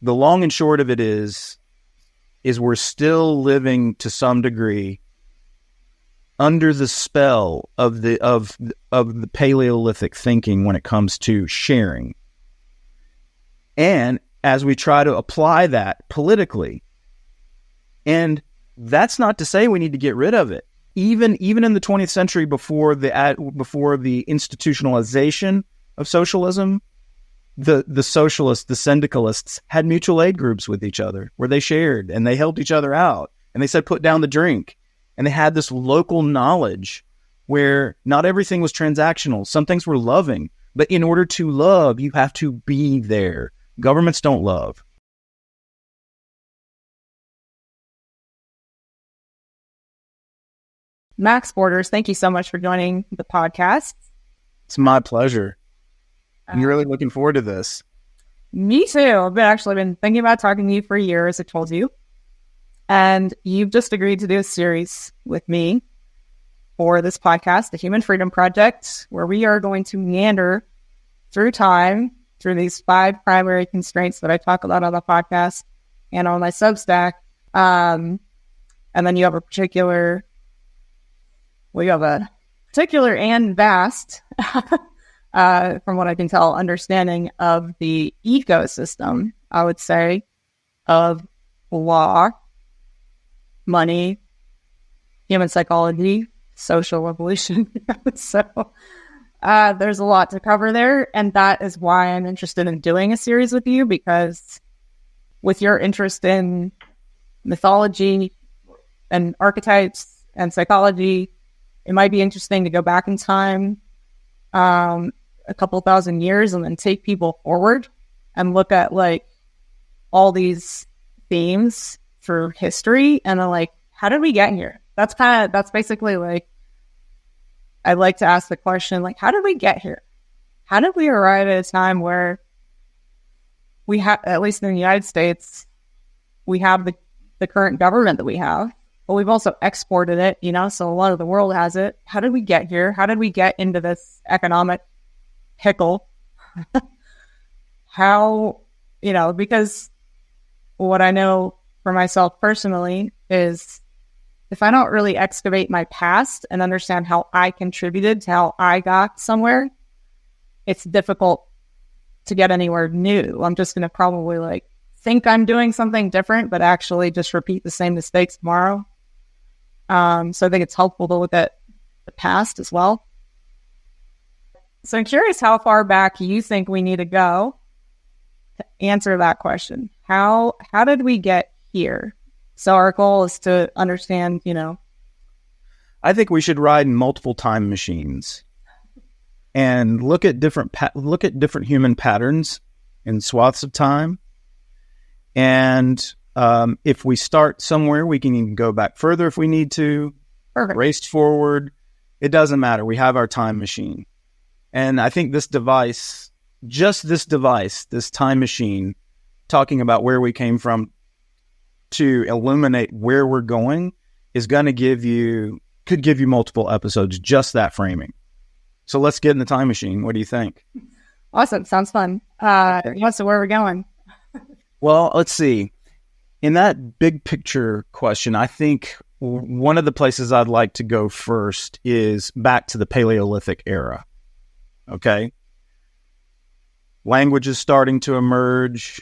the long and short of it is we're still living to some degree under the spell of the Paleolithic thinking when it comes to sharing. And as we try to apply that politically, and that's not to say we need to get rid of it. Even in the 20th century, before the institutionalization of socialism, the socialists, the syndicalists had mutual aid groups with each other where they shared and they helped each other out. And they said, put down the drink. And they had this local knowledge where not everything was transactional. Some things were loving. But in order to love, you have to be there. Governments don't love. Max Borders, thank you so much for joining the podcast. It's my pleasure. I'm really looking forward to this. Me too. I've been thinking about talking to you for years, I told you. And you've just agreed to do a series with me for this podcast, the Human Freedom Project, where we are going to meander through time, through these 5 primary constraints that I talk about on the podcast and on my Substack. And then you have a particular and vast, from what I can tell, understanding of the ecosystem, I would say, of law, money, human psychology, social evolution. So there's a lot to cover there. And that is why I'm interested in doing a series with you, because with your interest in mythology and archetypes and psychology, it might be interesting to go back in time a couple thousand years and then take people forward and look at like all these themes through history and then like, how did we get here? That's basically like, I'd like to ask the question, like, how did we get here? How did we arrive at a time where we have, at least in the United States, we have the current government that we have, but we've also exported it, so a lot of the world has it. How did we get here? How did we get into this economic pickle? How, because what I know for myself personally is if I don't really excavate my past and understand how I contributed to how I got somewhere, it's difficult to get anywhere new. I'm just going to probably like think I'm doing something different, but actually just repeat the same mistakes tomorrow. So I think it's helpful to look at the past as well. So I'm curious how far back you think we need to go to answer that question. How did we get here? So our goal is to understand, I think we should ride in multiple time machines and look at different human patterns in swaths of time. And if we start somewhere, we can even go back further if we need to. Perfect. Race forward. It doesn't matter. We have our time machine. And I think this time machine, talking about where we came from to illuminate where we're going, could give you multiple episodes, just that framing. So let's get in the time machine. What do you think? Awesome. Sounds fun. So where are we going? Well, let's see. In that big picture question, I think one of the places I'd like to go first is back to the Paleolithic era. Okay? Language is starting to emerge.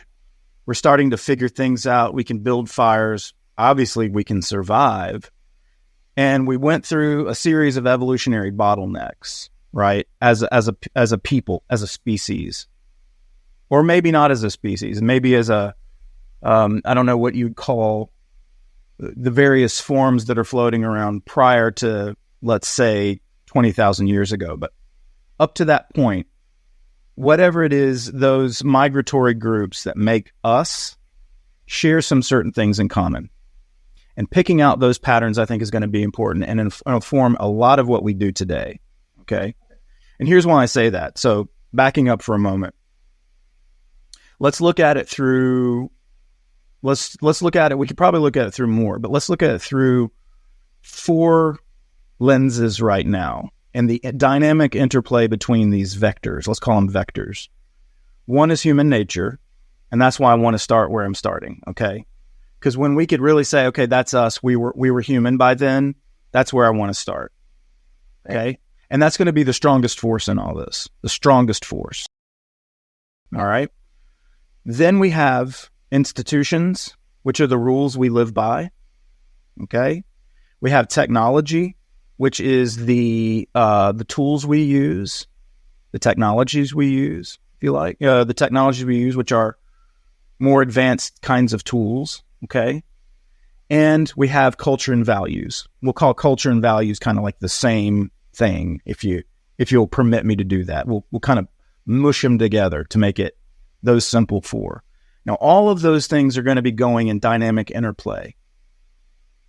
We're starting to figure things out. We can build fires. Obviously, we can survive. And we went through a series of evolutionary bottlenecks, right? As a people, as a species. Or maybe not as a species, maybe as I don't know what you'd call the various forms that are floating around prior to, let's say, 20,000 years ago. But up to that point, whatever it is, those migratory groups that make us share some certain things in common. And picking out those patterns, I think, is going to be important and inform a lot of what we do today. Okay? And here's why I say that. So backing up for a moment. Let's look at it through, let's look at it, we could probably look at it through more, but let's look at it through 4 lenses right now and the dynamic interplay between these vectors. Let's call them vectors. One is human nature. And that's why I want to start where I'm starting, okay? Because when we could really say, okay, that's us, we were human by then, that's where I want to start, okay? And that's going to be the strongest force in all this, the strongest force, all right? Then we have institutions, which are the rules we live by, okay? We have technology, which is the tools we use, the technologies we use, if you like, the technologies we use, which are more advanced kinds of tools, okay? And we have culture and values. We'll call culture and values kind of like the same thing, if you'll permit me to do that. We'll kind of mush them together to make it those simple four. Now, all of those things are going to be going in dynamic interplay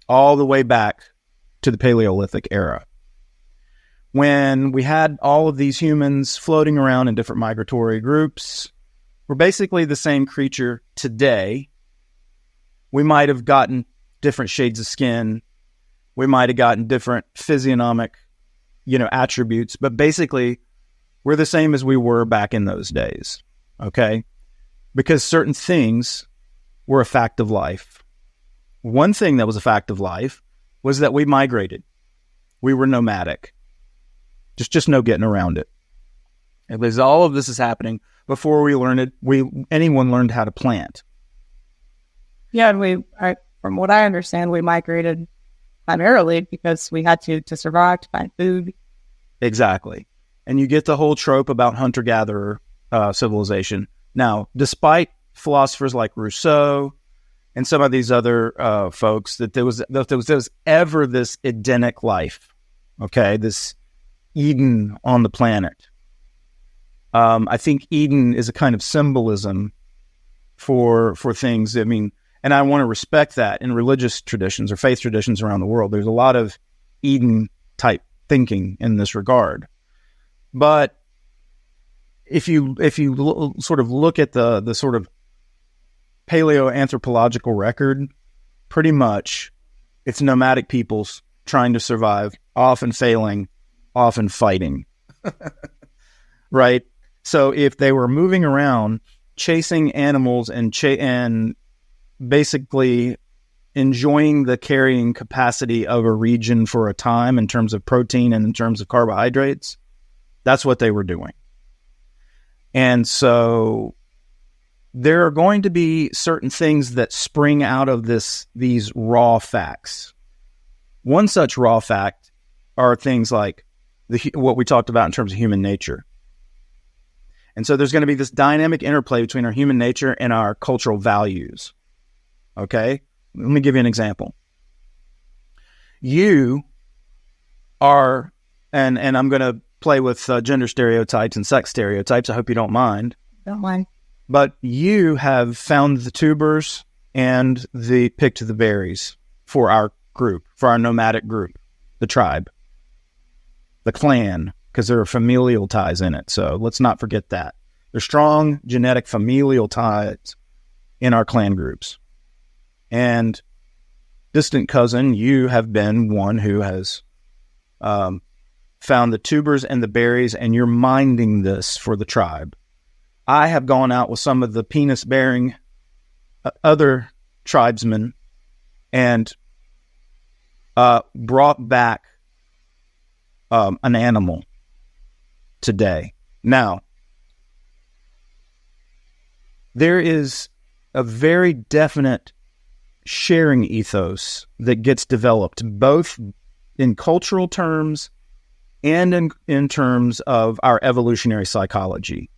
all the way back to the Paleolithic era, when we had all of these humans floating around in different migratory groups. We're basically the same creature today. We might have gotten different shades of skin. We might have gotten different physiognomic, attributes, but basically we're the same as we were back in those days, okay? Because certain things were a fact of life. One thing that was a fact of life was that we migrated. We were nomadic. Just no getting around it. Because all of this is happening before anyone learned how to plant. Yeah, and from what I understand, we migrated primarily because we had to survive, to find food. Exactly. And you get the whole trope about hunter-gatherer civilization. Now, despite philosophers like Rousseau and some of these other folks, that there was ever this Edenic life, okay, this Eden on the planet. I think Eden is a kind of symbolism for things. I mean, and I want to respect that in religious traditions or faith traditions around the world. There's a lot of Eden type thinking in this regard. But if you sort of look at the sort of paleoanthropological record, pretty much it's nomadic peoples trying to survive, often failing, often fighting. Right? So if they were moving around chasing animals and basically enjoying the carrying capacity of a region for a time in terms of protein and in terms of carbohydrates, that's what they were doing. And so there are going to be certain things that spring out of these raw facts. One such raw fact are things like what we talked about in terms of human nature. And so there's going to be this dynamic interplay between our human nature and our cultural values. Okay? Let me give you an example. You are, and I'm going to play with gender stereotypes and sex stereotypes. I hope you don't mind. Don't mind. But you have found the tubers and picked the berries for our group, for our nomadic group, the tribe, the clan, because there are familial ties in it. So let's not forget that. There's strong genetic familial ties in our clan groups. And distant cousin, you have been one who has found the tubers and the berries, and you're minding this for the tribe. I have gone out with some of the penis-bearing other tribesmen and brought back an animal today. Now, there is a very definite sharing ethos that gets developed, both in cultural terms and in terms of our evolutionary psychology.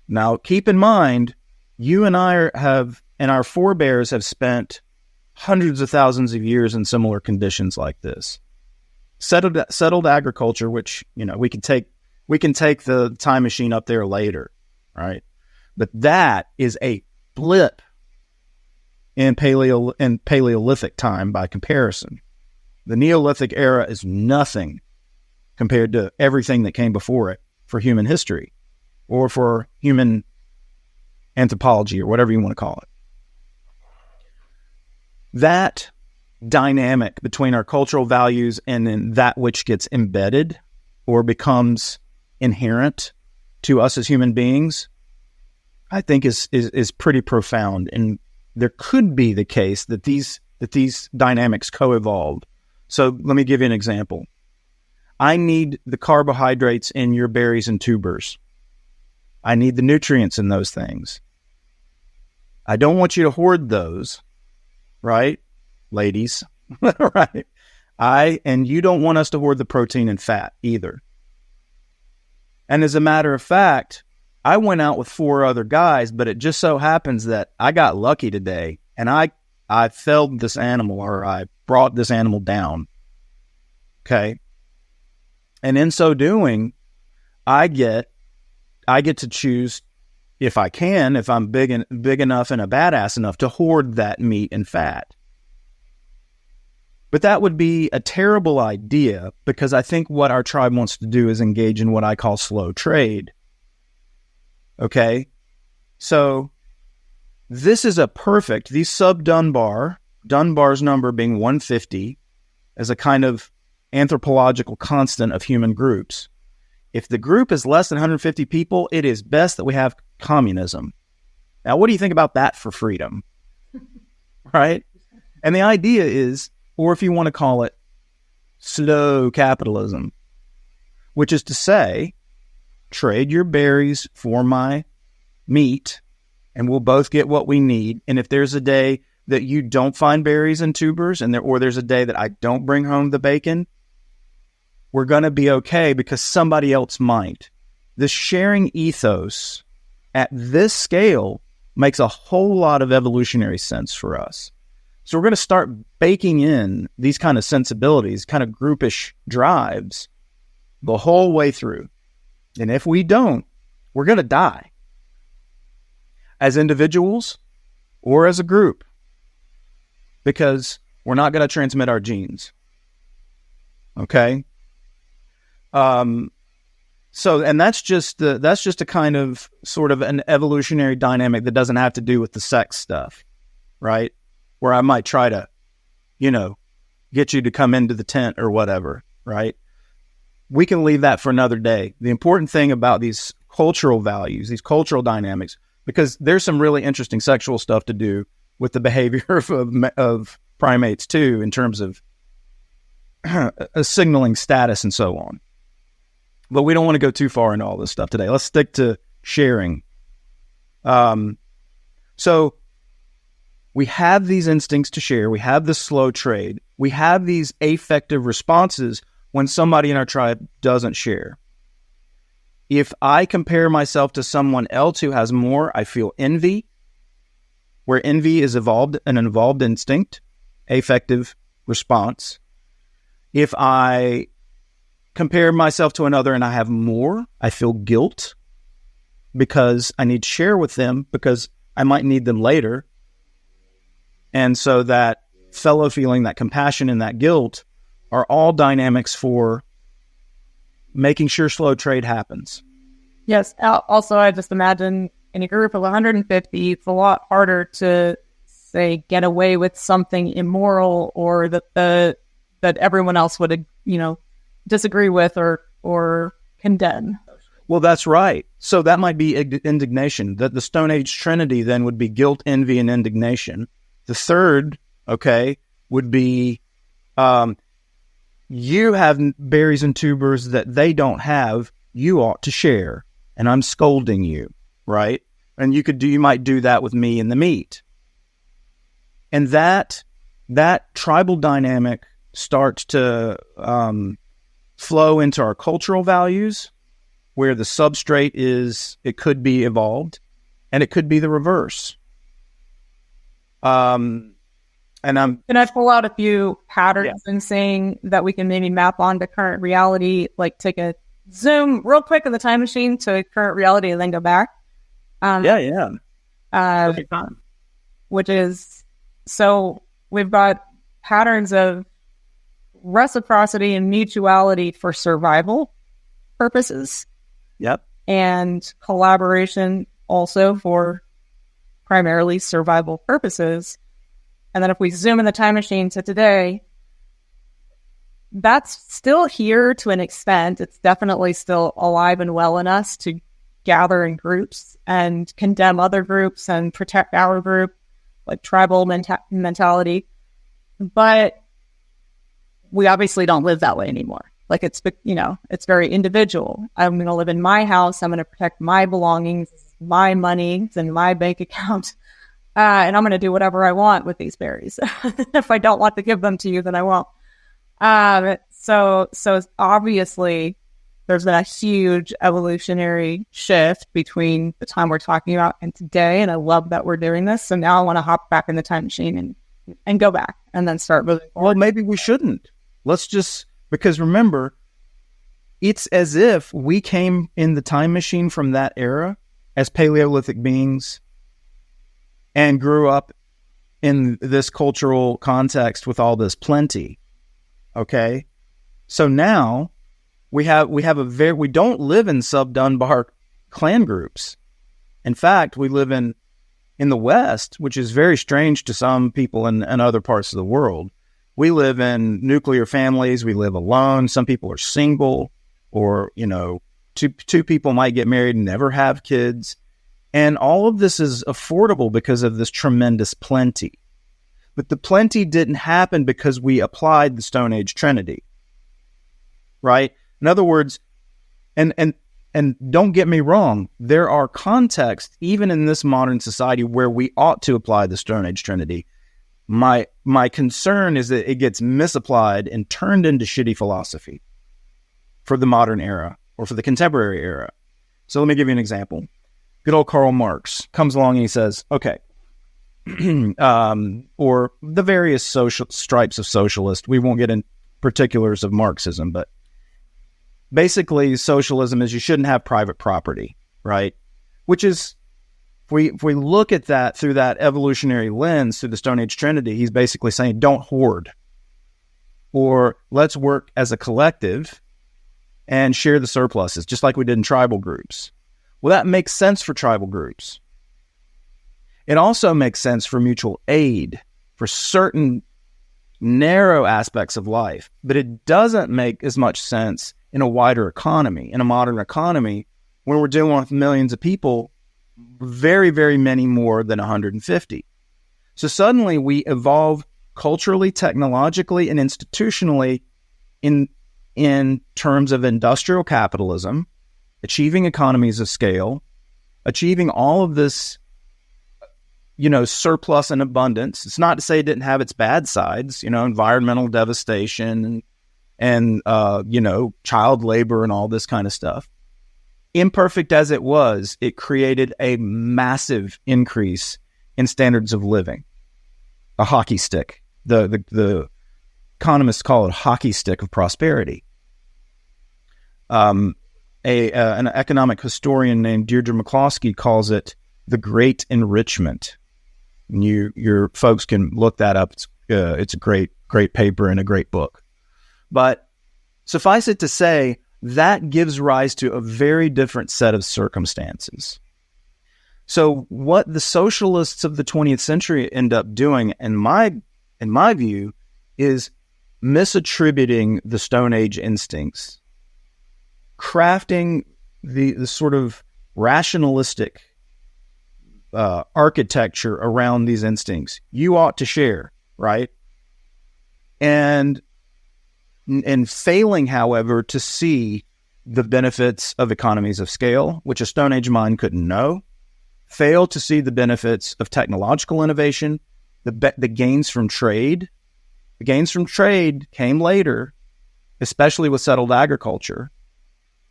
Now, keep in mind, you and I and our forebears have spent hundreds of thousands of years in similar conditions like this. Settled agriculture, which, we can take the time machine up there later, right? But that is a blip in Paleolithic time by comparison. The Neolithic era is nothing compared to everything that came before it for human history or for human anthropology or whatever you want to call it. That dynamic between our cultural values and then that which gets embedded or becomes inherent to us as human beings, I think is pretty profound. And there could be the case that these dynamics co-evolved. So let me give you an example. I need the carbohydrates in your berries and tubers. I need the nutrients in those things. I don't want you to hoard those, right, ladies? Right? And you don't want us to hoard the protein and fat either. And as a matter of fact, I went out with 4 other guys, but it just so happens that I got lucky today, and I felled this animal, or I brought this animal down. Okay. And in so doing, I get to choose, if I can, if I'm big enough and a badass enough to hoard that meat and fat. But that would be a terrible idea, because I think what our tribe wants to do is engage in what I call slow trade. Okay? So this is these Dunbar's number being 150 as a kind of anthropological constant of human groups. If the group is less than 150 people, it is best that we have communism. Now, what do you think about that for freedom? Right? And the idea is, or if you want to call it slow capitalism, which is to say, trade your berries for my meat, and we'll both get what we need. And if there's a day that you don't find berries and tubers, or there's a day that I don't bring home the bacon, we're going to be okay, because somebody else might. The sharing ethos at this scale makes a whole lot of evolutionary sense for us. So we're going to start baking in these kind of sensibilities, kind of groupish drives, the whole way through. And if we don't, we're going to die. As individuals or as a group. Because we're not going to transmit our genes. Okay? And that's just a kind of sort of an evolutionary dynamic that doesn't have to do with the sex stuff, right? Where I might try to, get you to come into the tent or whatever, right? We can leave that for another day. The important thing about these cultural values, these cultural dynamics, because there's some really interesting sexual stuff to do with the behavior of primates too, in terms of signaling status and so on. But we don't want to go too far into all this stuff today. Let's stick to sharing. So we have these instincts to share. We have this slow trade. We have these affective responses when somebody in our tribe doesn't share. If I compare myself to someone else who has more, I feel envy, where envy is an evolved instinct, affective response. If I compare myself to another and I have more, I feel guilt, because I need to share with them, because I might need them later. And so that fellow feeling, that compassion and that guilt are all dynamics for making sure slow trade happens. Yes. Also, I just imagine in a group of 150, it's a lot harder to, say, get away with something immoral, or that everyone else would, disagree with or condemn. Well, that's right. So that might be indignation. That the Stone Age Trinity then would be guilt, envy, and indignation. The third, would be you have berries and tubers that they don't have. You ought to share, and I'm scolding you, right? And you might do that with me and the meat. And that tribal dynamic starts to flow into our cultural values, where the substrate it could be evolved, and it could be the reverse. Can I pull out a few patterns in saying that we can maybe map onto current reality, like take a zoom real quick in the time machine to current reality and then go back? Which is, so we've got patterns of reciprocity and mutuality for survival purposes. Yep. And collaboration also for primarily survival purposes. And then if we zoom in the time machine to today, that's still here to an extent. It's definitely still alive and well in us to gather in groups and condemn other groups and protect our group, like tribal mentality. But we obviously don't live that way anymore. Like it's very individual. I'm going to live in my house. I'm going to protect my belongings, my money, it's in my bank account. And I'm going to do whatever I want with these berries. If I don't want to give them to you, then I won't. So obviously there's been a huge evolutionary shift between the time we're talking about and today. And I love that we're doing this. So now I want to hop back in the time machine and go back and then start moving forward. Well, maybe we shouldn't. Because remember, it's as if we came in the time machine from that era as Paleolithic beings and grew up in this cultural context with all this plenty. Okay? So now we don't live in sub-Dunbar clan groups. In fact, we live in the West, which is very strange to some people in other parts of the world. We live in nuclear families. We live alone. Some people are single, or, two people might get married and never have kids. And all of this is affordable because of this tremendous plenty. But the plenty didn't happen because we applied the Stone Age Trinity, right? In other words, and don't get me wrong, there are contexts, even in this modern society, where we ought to apply the Stone Age Trinity. My concern is that it gets misapplied and turned into shitty philosophy for the modern era or for the contemporary era. So let me give you an example. Good old Karl Marx comes along and he says, okay, or the various social stripes of socialist. We won't get in particulars of Marxism, but basically socialism is you shouldn't have private property, right? Which is, if we look at that through that evolutionary lens, through the Stone Age Trinity, he's basically saying don't hoard, or let's work as a collective and share the surpluses, just like we did in tribal groups. Well, that makes sense for tribal groups. It also makes sense for mutual aid for certain narrow aspects of life, but it doesn't make as much sense in a wider economy, in a modern economy, when we're dealing with millions of people, very, very many more than 150. So suddenly we evolve culturally, technologically, and institutionally in terms of industrial capitalism, achieving economies of scale, achieving all of this, surplus and abundance. It's not to say it didn't have its bad sides, environmental devastation and child labor and all this kind of stuff. Imperfect as it was, it created a massive increase in standards of living. A hockey stick. The economists call it a hockey stick of prosperity. An economic historian named Deirdre McCloskey calls it the Great Enrichment. And your folks can look that up. It's a great paper and a great book. But suffice it to say, that gives rise to a very different set of circumstances. So what the socialists of the 20th century end up doing, in my view, is misattributing the Stone Age instincts, crafting the sort of rationalistic architecture around these instincts. You ought to share, right? And failing, however, to see the benefits of economies of scale, which a Stone Age mind couldn't know, fail to see the benefits of technological innovation, the gains from trade. The gains from trade came later, especially with settled agriculture.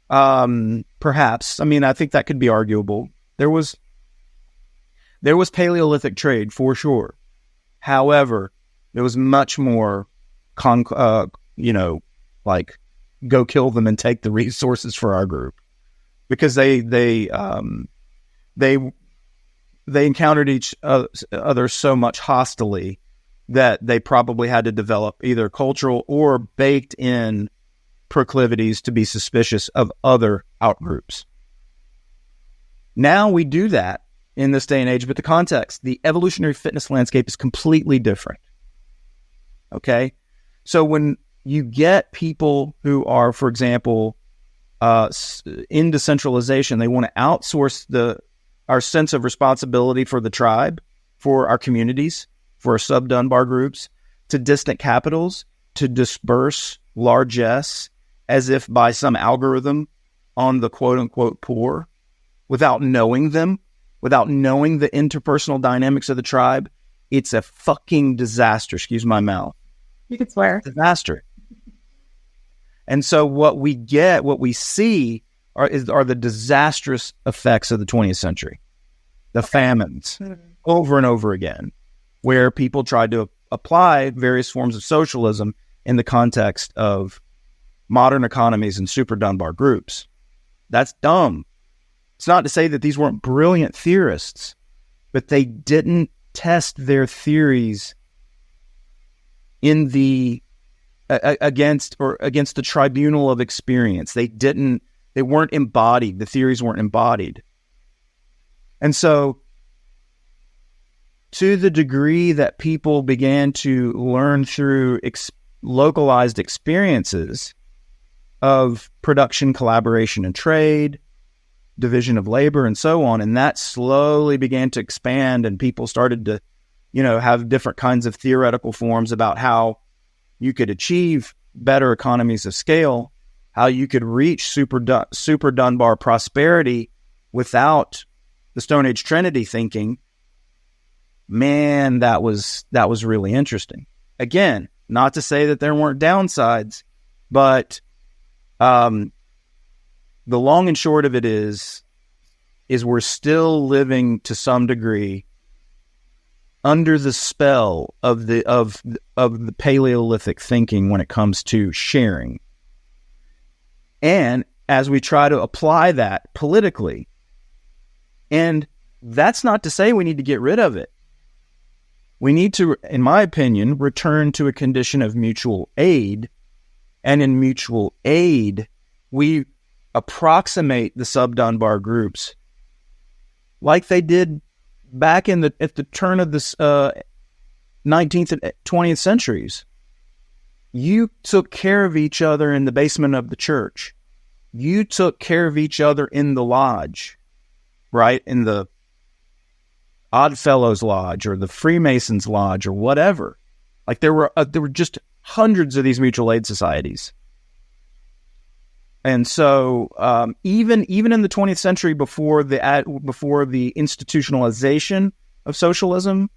Perhaps, I think that could be arguable. There was Paleolithic trade for sure. However, there was much more like go kill them and take the resources for our group, because they encountered each other so much hostilely that they probably had to develop either cultural or baked in proclivities to be suspicious of other outgroups. Now we do that in this day and age, but the context, the evolutionary fitness landscape is completely different. Okay? So when you get people who are, for example, in decentralization. They want to outsource our sense of responsibility for the tribe, for our communities, for our sub-Dunbar groups, to distant capitals, to disperse largesse as if by some algorithm on the quote-unquote poor, without knowing them, without knowing the interpersonal dynamics of the tribe. It's a fucking disaster. Excuse my mouth. You could swear. Disaster. And so what we see are the disastrous effects of the 20th century, the famines, over and over again, where people tried to apply various forms of socialism in the context of modern economies and super Dunbar groups. That's dumb. It's not to say that these weren't brilliant theorists, but they didn't test their theories in the against the tribunal of experience. They weren't embodied. The theories weren't embodied. And so to the degree that people began to learn through localized experiences of production, collaboration, and trade, division of labor, and so on, and that slowly began to expand, and people started to, have different kinds of theoretical forms about how you could achieve better economies of scale, how you could reach super Dunbar prosperity without the Stone Age Trinity thinking. Man, that was really interesting. Again, not to say that there weren't downsides, but the long and short of it is we're still living to some degree under the spell of the Paleolithic thinking when it comes to sharing. And as we try to apply that politically, and that's not to say we need to get rid of it. We need to, in my opinion, return to a condition of mutual aid. And in mutual aid, we approximate the sub-Dunbar groups like they did back at the turn of the 19th and 20th centuries. You took care of each other in the basement of the church. You took care of each other in the lodge, right? In the Oddfellows Lodge or the Freemasons Lodge or whatever. Like there were just hundreds of these mutual aid societies. And so even in the 20th century, before the institutionalization of socialism,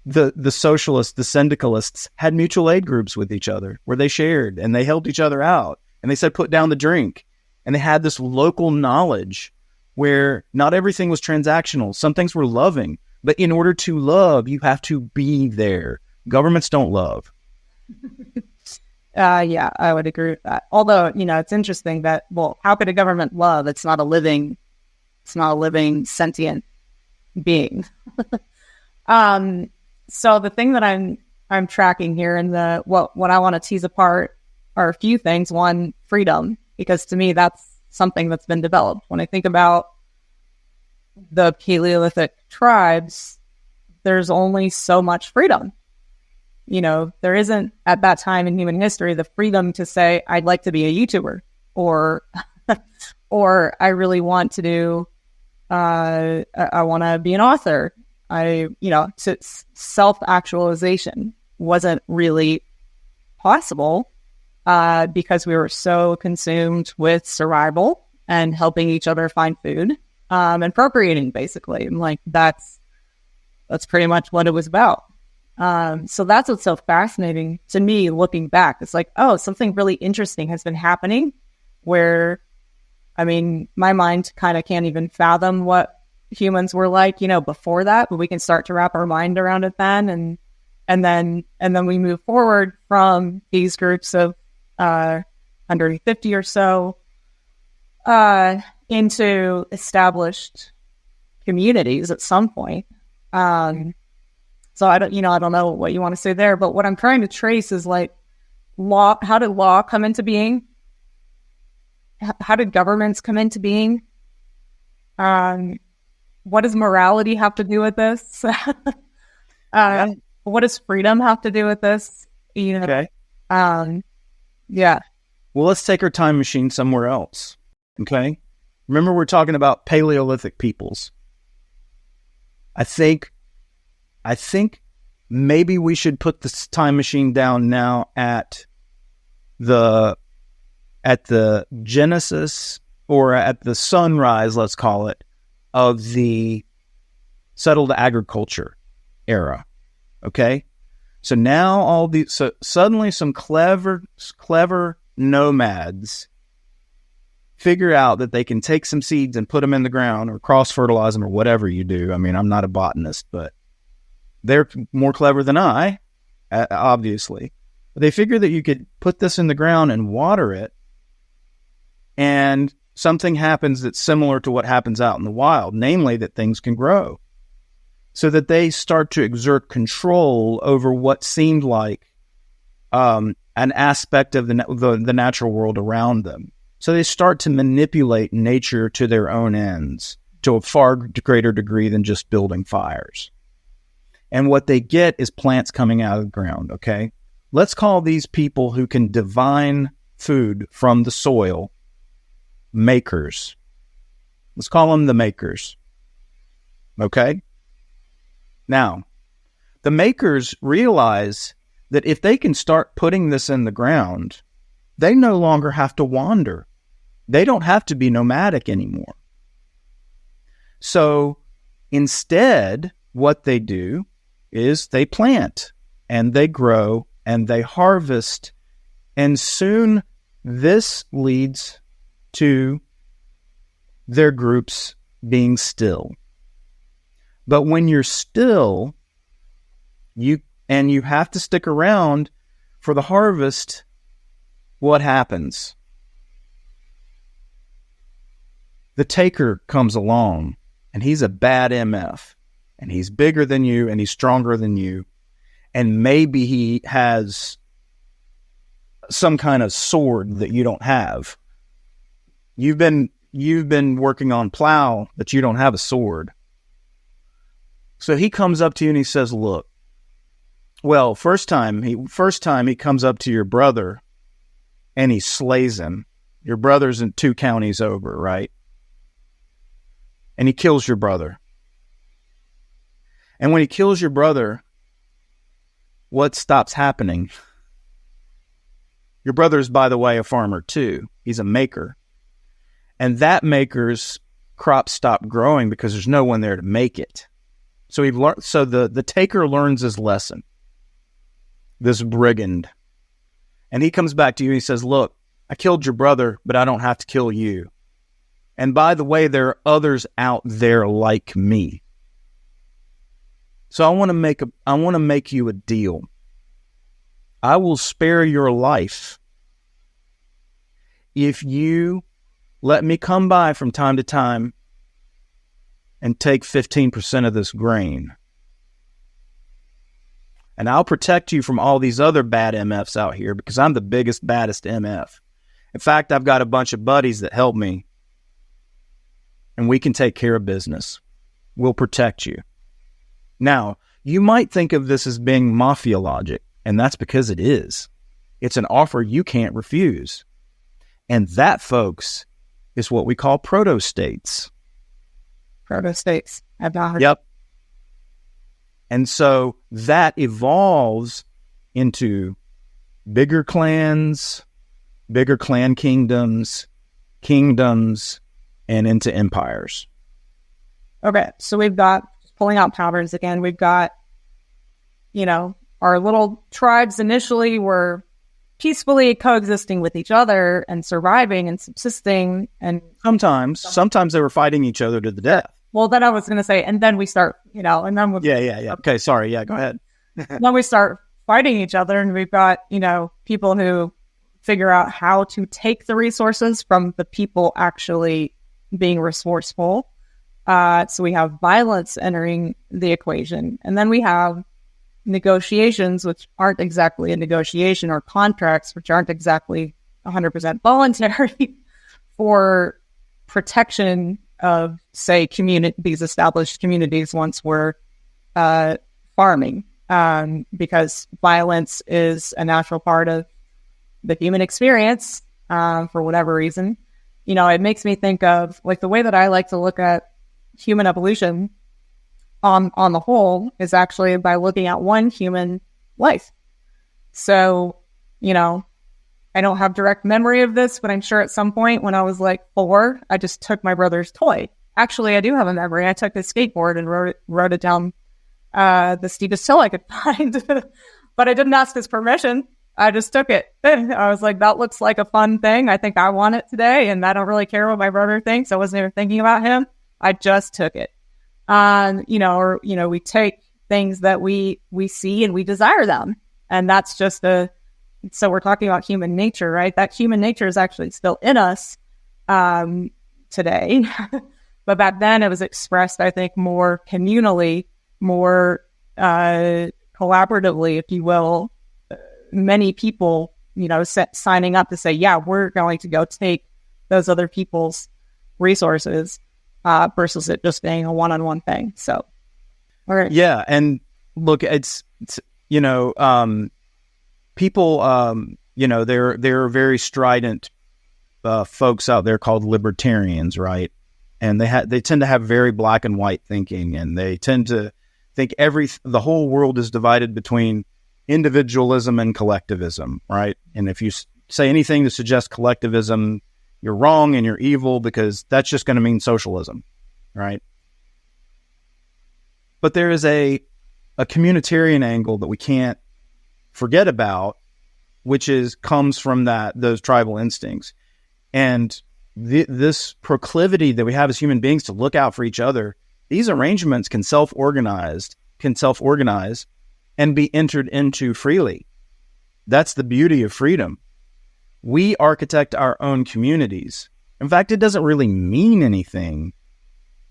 the socialists, the syndicalists had mutual aid groups with each other where they shared and they helped each other out. And they said, put down the drink. And they had this local knowledge where not everything was transactional. Some things were loving. But in order to love, you have to be there. Governments don't love. Yeah, I would agree with that. Although, it's interesting that, how could a government love? It's not a living sentient being. So the thing that I'm tracking here and what I want to tease apart are a few things. One, freedom, because to me, that's something that's been developed. When I think about the Paleolithic tribes, there's only so much freedom. There isn't at that time in human history the freedom to say, I'd like to be a YouTuber, or I really want to do, I want to be an author. Self-actualization wasn't really possible because we were so consumed with survival and helping each other find food and procreating, basically. And that's pretty much what it was about. So that's what's so fascinating to me looking back. It's like, something really interesting has been happening where, my mind kind of can't even fathom what humans were like, before that, but we can start to wrap our mind around it then. And then we move forward from these groups of 150 or so into established communities at some point. So I don't know what you want to say there, but what I'm trying to trace is law. How did law come into being? How did governments come into being? What does morality have to do with this? What does freedom have to do with this? Okay. Yeah. Well, let's take our time machine somewhere else. Okay? Remember, we're talking about Paleolithic peoples. I think maybe we should put this time machine down now at the genesis, or at the sunrise, let's call it, of the settled agriculture era. Okay? So now suddenly some clever nomads figure out that they can take some seeds and put them in the ground, or cross-fertilize them, or whatever you do. I mean, I'm not a botanist, but they're more clever than I, obviously. But they figure that you could put this in the ground and water it, and something happens that's similar to what happens out in the wild, namely that things can grow. So that they start to exert control over what seemed like an aspect of the natural world around them. So they start to manipulate nature to their own ends to a far greater degree than just building fires. And what they get is plants coming out of the ground, okay? Let's call these people who can divine food from the soil makers. Let's call them the makers, okay? Now, the makers realize that if they can start putting this in the ground, they no longer have to wander. They don't have to be nomadic anymore. So instead, what they do is they plant and they grow and they harvest. And soon this leads to their groups being still. But when you're still, you have to stick around for the harvest, what happens? The taker comes along, and he's a bad MF, and he's bigger than you, and he's stronger than you, and maybe he has some kind of sword that you don't have. You've been working on plow, but you don't have a sword. So he comes up to you and he says, "Look, well, first time he comes up to your brother, and he slays him. Your brother's in 2 counties over, right? And he kills your brother. And when he kills your brother, what stops happening? Your brother's, by the way, a farmer too. He's a maker. And that maker's crops stop growing because there's no one there to make it. So the taker learns his lesson, this brigand. And he comes back to you and he says, "Look, I killed your brother, but I don't have to kill you. And by the way, there are others out there like me. So I want to make you a deal. I will spare your life if you let me come by from time to time and take 15% of this grain. And I'll protect you from all these other bad MFs out here because I'm the biggest, baddest MF. In fact, I've got a bunch of buddies that help me, and we can take care of business. We'll protect you." Now, you might think of this as being mafia logic, and that's because it is. It's an offer you can't refuse. And that, folks, is what we call proto-states. Proto-states. I've not heard. Yep. And so that evolves into bigger clans, bigger clan kingdoms, and into empires. Okay, so we've got, pulling out patterns again, we've got, our little tribes initially were peacefully coexisting with each other and surviving and subsisting. And sometimes they were fighting each other to the death. Well, then I was going to say, and then we start, and then Yeah. Okay, sorry. Yeah, go ahead. Then we start fighting each other, and we've got, people who figure out how to take the resources from the people actually being resourceful. So we have violence entering the equation. And then we have negotiations, which aren't exactly a negotiation, or contracts, which aren't exactly 100% voluntary for protection of, say, these established communities once were farming, because violence is a natural part of the human experience for whatever reason. it makes me think of like the way that I like to look at human evolution on the whole is actually by looking at one human life. So, I don't have direct memory of this, but I'm sure at some point when I was like 4, I just took my brother's toy. Actually, I do have a memory. I took his skateboard and rode it down the steepest hill I could find. But I didn't ask his permission. I just took it. I was like, that looks like a fun thing. I think I want it today, and I don't really care what my brother thinks. I wasn't even thinking about him. I just took it. We take things that we see and we desire them. And that's just so we're talking about human nature, right? That human nature is actually still in us today. But back then it was expressed, I think, more communally, more collaboratively, if you will. Many people, signing up to say, yeah, we're going to go take those other people's resources versus it just being a one-on-one thing. So, yeah. And look, it's people, there are very strident folks out there called libertarians, right? And they tend to have very black and white thinking, and they tend to think the whole world is divided between individualism and collectivism, right? And if you say anything to suggest collectivism, you're wrong and you're evil, because that's just going to mean socialism, right? But there is a communitarian angle that we can't forget about, which comes from those tribal instincts. And this proclivity that we have as human beings to look out for each other, these arrangements can self-organize and be entered into freely. That's the beauty of freedom. We architect our own communities. In fact, it doesn't really mean anything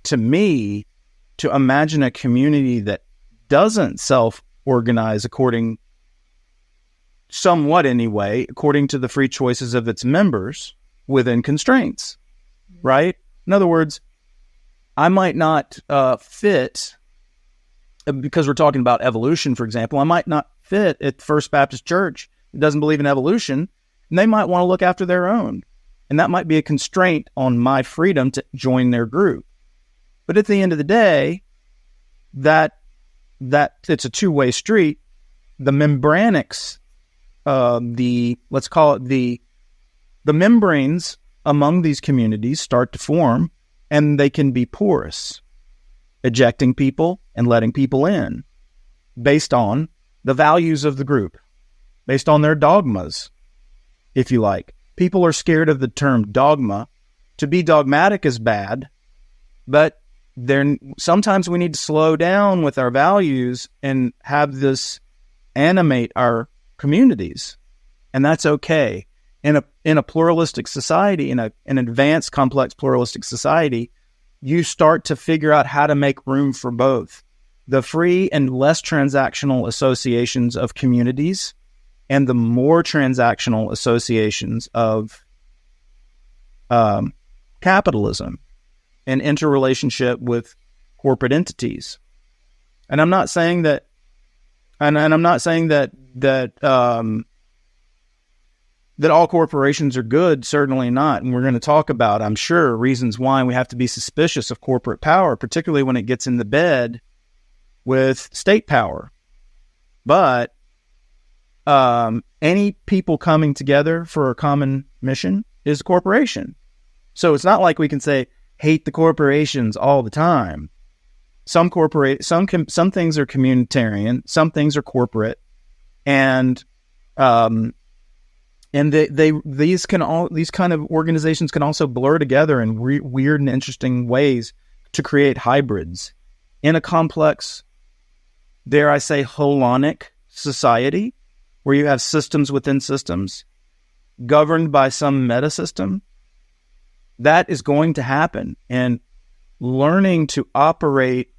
to me to imagine a community that doesn't self-organize somewhat anyway, according to the free choices of its members within constraints, right? In other words, I might not fit, because we're talking about evolution, for example, I might not fit at First Baptist Church. It doesn't believe in evolution, and they might want to look after their own. And that might be a constraint on my freedom to join their group. But at the end of the day, that it's a two-way street. The membranics, let's call it the membranes among these communities start to form, and they can be porous, ejecting people and letting people in based on the values of the group, based on their dogmas, if you like. People are scared of the term dogma. To be dogmatic is bad, but sometimes we need to slow down with our values and have this animate our communities, and that's okay. In a pluralistic society, in an advanced, complex, pluralistic society, you start to figure out how to make room for both the free and less transactional associations of communities and the more transactional associations of capitalism and interrelationship with corporate entities. And I'm not saying that, that all corporations are good, certainly not. And we're going to talk about, I'm sure, reasons why we have to be suspicious of corporate power, particularly when it gets in the bed with state power. But any people coming together for a common mission is a corporation. So it's not like we can say, hate the corporations all the time. Some things are communitarian, some things are corporate, and these kind of organizations can also blur together in weird and interesting ways to create hybrids in a complex, dare I say, holonic society where you have systems within systems governed by some meta system. That is going to happen, and learning to operate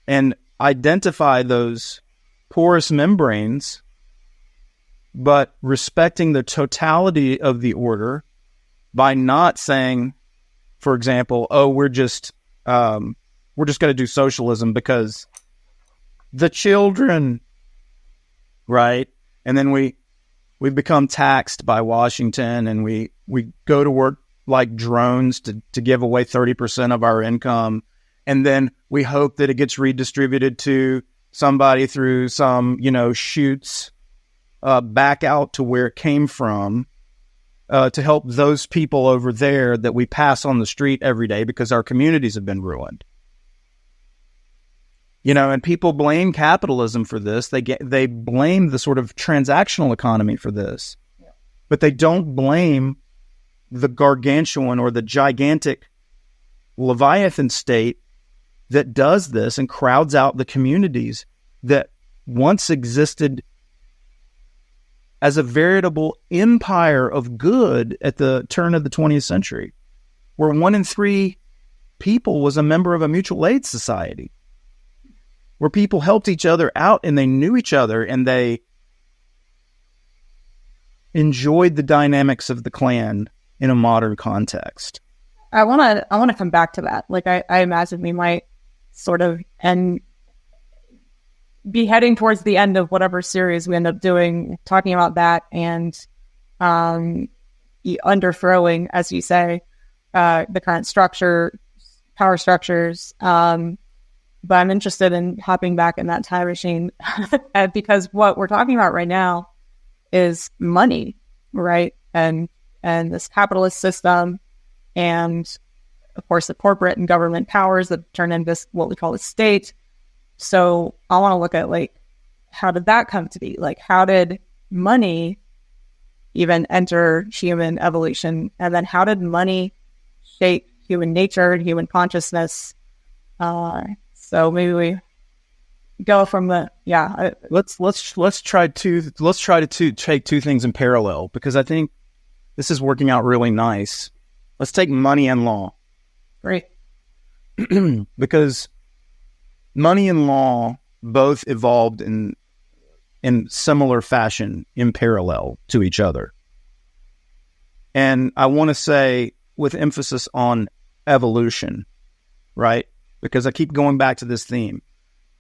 and identify those porous membranes, but respecting the totality of the order by not saying, for example, we're just going to do socialism because the children, right? And then we we've become taxed by Washington, and we go to work like drones to give away 30% of our income. And then we hope that it gets redistributed to somebody through some, chutes back out to where it came from to help those people over there that we pass on the street every day because our communities have been ruined. And people blame capitalism for this. They blame the sort of transactional economy for this. But they don't blame the gargantuan or the gigantic Leviathan state that does this and crowds out the communities that once existed as a veritable empire of good at the turn of the 20th century, where 1 in 3 people was a member of a mutual aid society, where people helped each other out and they knew each other and they enjoyed the dynamics of the clan in a modern context. I want to come back to that. Like I imagine we might sort of be heading towards the end of whatever series we end up doing, talking about that and underthrowing, as you say, the current power structures. But I'm interested in hopping back in that time machine because what we're talking about right now is money, right? And this capitalist system, and of course the corporate and government powers that turn into this, what we call the state. So I want to look at how did that come to be? How did money even enter human evolution? And then how did money shape human nature and human consciousness? So maybe we go from let's try to take two things in parallel, because I think this is working out really nice. Let's take money and law. Great. Because money and law both evolved in similar fashion in parallel to each other. And I want to say, with emphasis on evolution, right? Because I keep going back to this theme.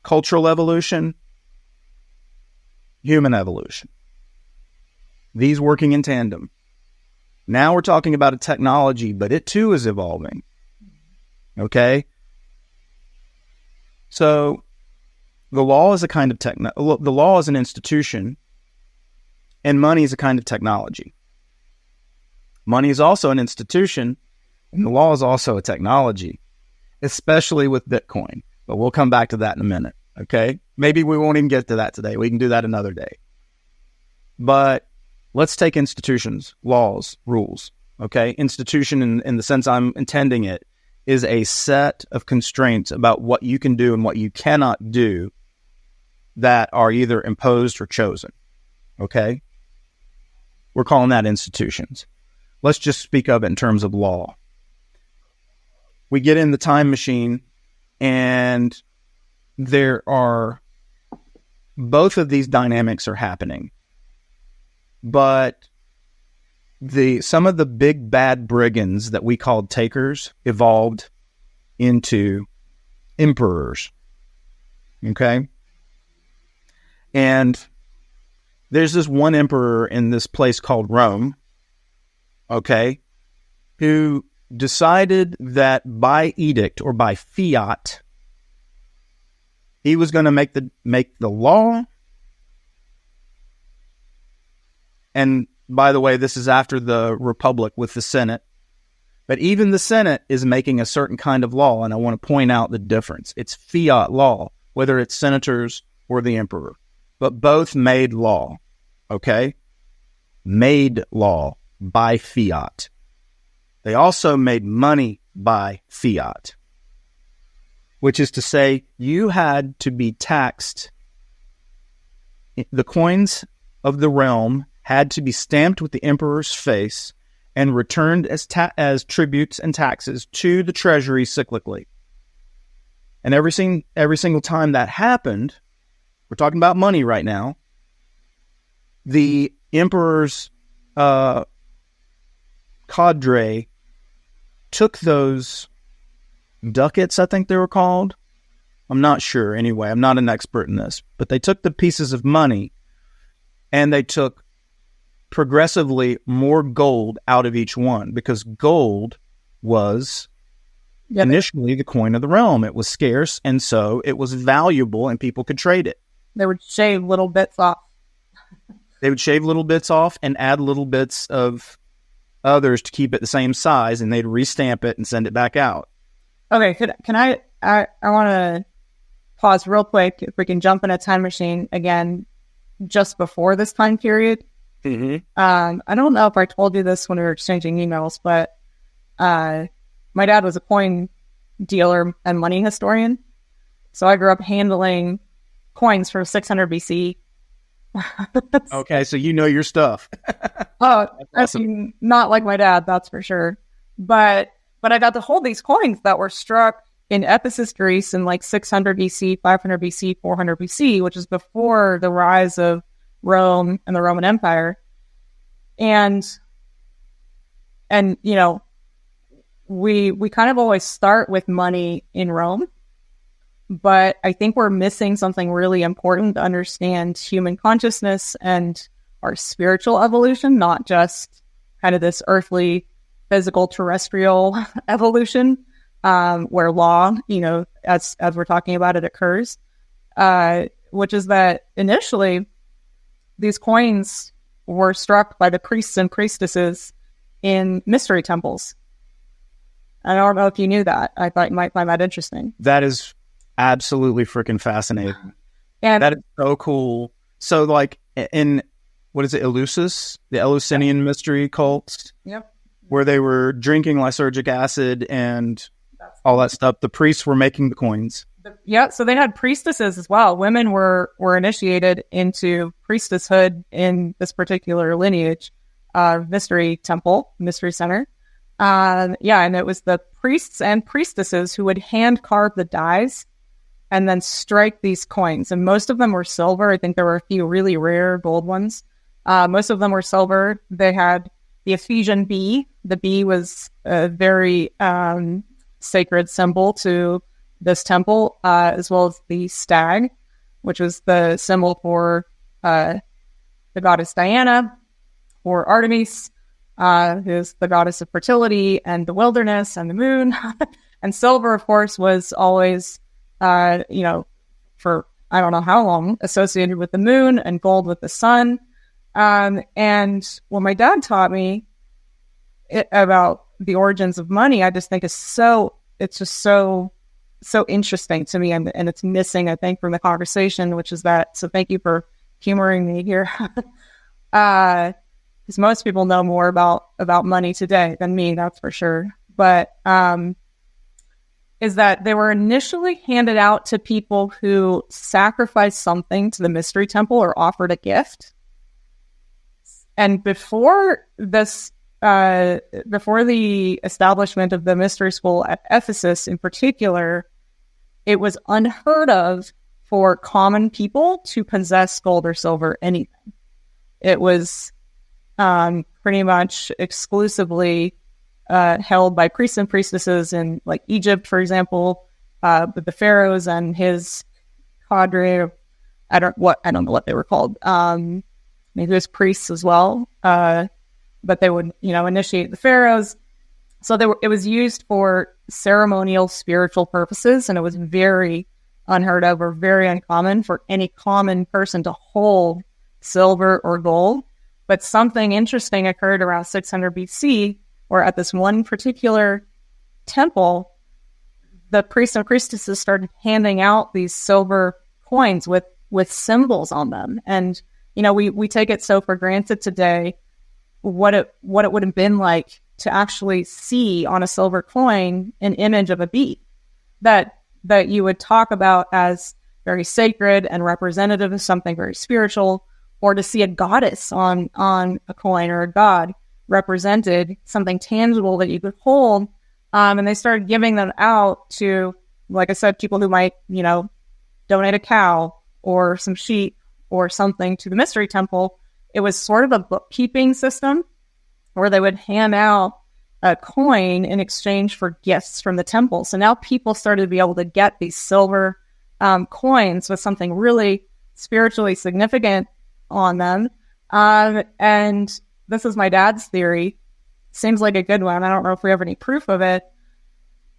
Cultural evolution, human evolution. These working in tandem. Now we're talking about a technology, but it too is evolving. Okay? So the law is a kind of the law is an institution, and money is a kind of technology. Money is also an institution, and the law is also a technology, especially with Bitcoin. But we'll come back to that in a minute. Okay? Maybe we won't even get to that today. We can do that another day. But let's take institutions, laws, rules. Okay? Institution, in the sense I'm intending it, is a set of constraints about what you can do and what you cannot do that are either imposed or chosen. Okay? We're calling that institutions. Let's just speak of it in terms of law. We get in the time machine, and there are both of these dynamics are happening. But some of the big bad brigands that we called takers evolved into emperors. Okay? And there's this one emperor in this place called Rome, okay, who decided that by edict or by fiat, he was going to make the law. And by the way, this is after the Republic with the Senate. But even the Senate is making a certain kind of law, and I want to point out the difference. It's fiat law, whether it's senators or the emperor. But both made law, okay? Made law by fiat. They also made money by fiat, which is to say you had to be taxed. The coins of the realm had to be stamped with the emperor's face and returned as tributes and taxes to the treasury cyclically. And every single time that happened, we're talking about money right now, the emperor's cadre took those ducats, I think they were called. I'm not sure anyway. I'm not an expert in this. But they took the pieces of money and they took progressively more gold out of each one, because gold was initially the coin of the realm. It was scarce, and so it was valuable, and people could trade it. They would shave little bits off. They would shave little bits off and add little bits of others to keep it the same size, and they'd restamp it and send it back out. Okay, can I want to pause real quick. If we can jump in a time machine again, just before this time period. Mm-hmm. I don't know if I told you this when we were exchanging emails, but my dad was a coin dealer and money historian. So I grew up handling coins from 600 BC. Okay, so you know your stuff. Oh, awesome. I mean, not like my dad, that's for sure. But I got to hold these coins that were struck in Ephesus, Greece in like 600 BC, 500 BC, 400 BC, which is before the rise of Rome and the Roman Empire. And you know, we kind of always start with money in Rome, but I think we're missing something really important to understand human consciousness and our spiritual evolution, not just kind of this earthly, physical, terrestrial evolution, where law, you know, as we're talking about it, occurs, which is that initially these coins were struck by the priests and priestesses in mystery temples. I don't know if you knew that. I thought you might find that interesting. That is absolutely freaking fascinating. And that is so cool. So like in, what is it, Eleusis? The Eleusinian mystery cults? Yep. Where they were drinking lysergic acid and all that stuff. The priests were making the coins. Yeah, so they had priestesses as well. Women were initiated into priestesshood in this particular lineage, mystery temple, mystery center. And it was the priests and priestesses who would hand carve the dies and then strike these coins. And most of them were silver. I think there were a few really rare gold ones. Most of them were silver. They had the Ephesian bee. The bee was a very sacred symbol to this temple, as well as the stag, which was the symbol for the goddess Diana, or Artemis, who's the goddess of fertility and the wilderness and the moon. And silver, of course, was always, for I don't know how long, associated with the moon, and gold with the sun. And what my dad taught me about the origins of money, I just think is so interesting to me, and it's missing, I think, from the conversation, which is that. So thank you for humoring me here. Because most people know more about money today than me, that's for sure. But is that they were initially handed out to people who sacrificed something to the mystery temple or offered a gift. And before this, before the establishment of the mystery school at Ephesus in particular, it was unheard of for common people to possess gold or silver, anything. It was pretty much exclusively held by priests and priestesses in like Egypt, for example, with the pharaohs and his cadre. I don't know what they were called. Maybe it was priests as well, but they would, initiate the pharaohs. So it was used for ceremonial, spiritual purposes, and it was very unheard of or very uncommon for any common person to hold silver or gold. But something interesting occurred around 600 BC, where at this one particular temple, the priests and priestesses started handing out these silver coins with symbols on them. And, we take it so for granted today what it would have been like to actually see on a silver coin an image of a bee that you would talk about as very sacred and representative of something very spiritual, or to see a goddess on a coin or a god represented, something tangible that you could hold. And they started giving them out to, like I said, people who might, donate a cow or some sheep or something to the mystery temple. It was sort of a bookkeeping system where they would hand out a coin in exchange for gifts from the temple. So now people started to be able to get these silver coins with something really spiritually significant on them, And this is my dad's theory. Seems like a good one. I don't know if we have any proof of it.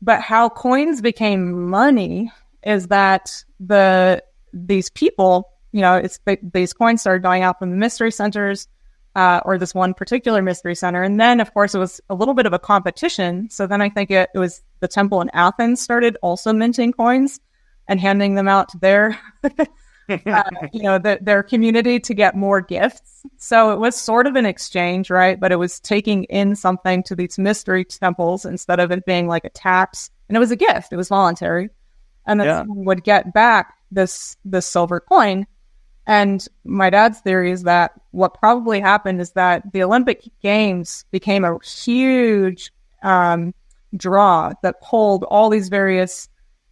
But how coins became money is that these people, these coins started going out from the mystery centers, or this one particular mystery center. And then, of course, it was a little bit of a competition. So then I think it was the temple in Athens started also minting coins and handing them out to their, their community to get more gifts. So it was sort of an exchange, right? But it was taking in something to these mystery temples instead of it being like a tax. And it was a gift. It was voluntary. And then someone would get back this silver coin. And my dad's theory is that what probably happened is that the Olympic Games became a huge draw that pulled all these various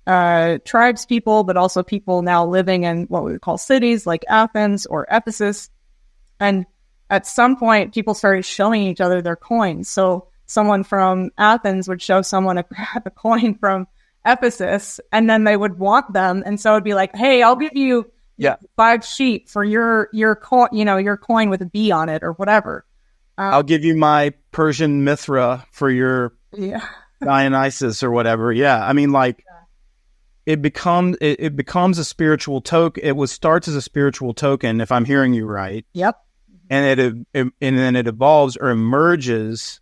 tribes people, but also people now living in what we would call cities like Athens or Ephesus. And at some point, people started showing each other their coins. So someone from Athens would show someone a coin from Ephesus, and then they would want them. And so it'd be like, hey, I'll give you 5 sheep for your coin, your coin with a B on it or whatever. I'll give you my Persian Mithra for your Dionysus or whatever. Yeah. I mean, it becomes a spiritual token. It starts as a spiritual token, if I'm hearing you right. Yep. And then it evolves or emerges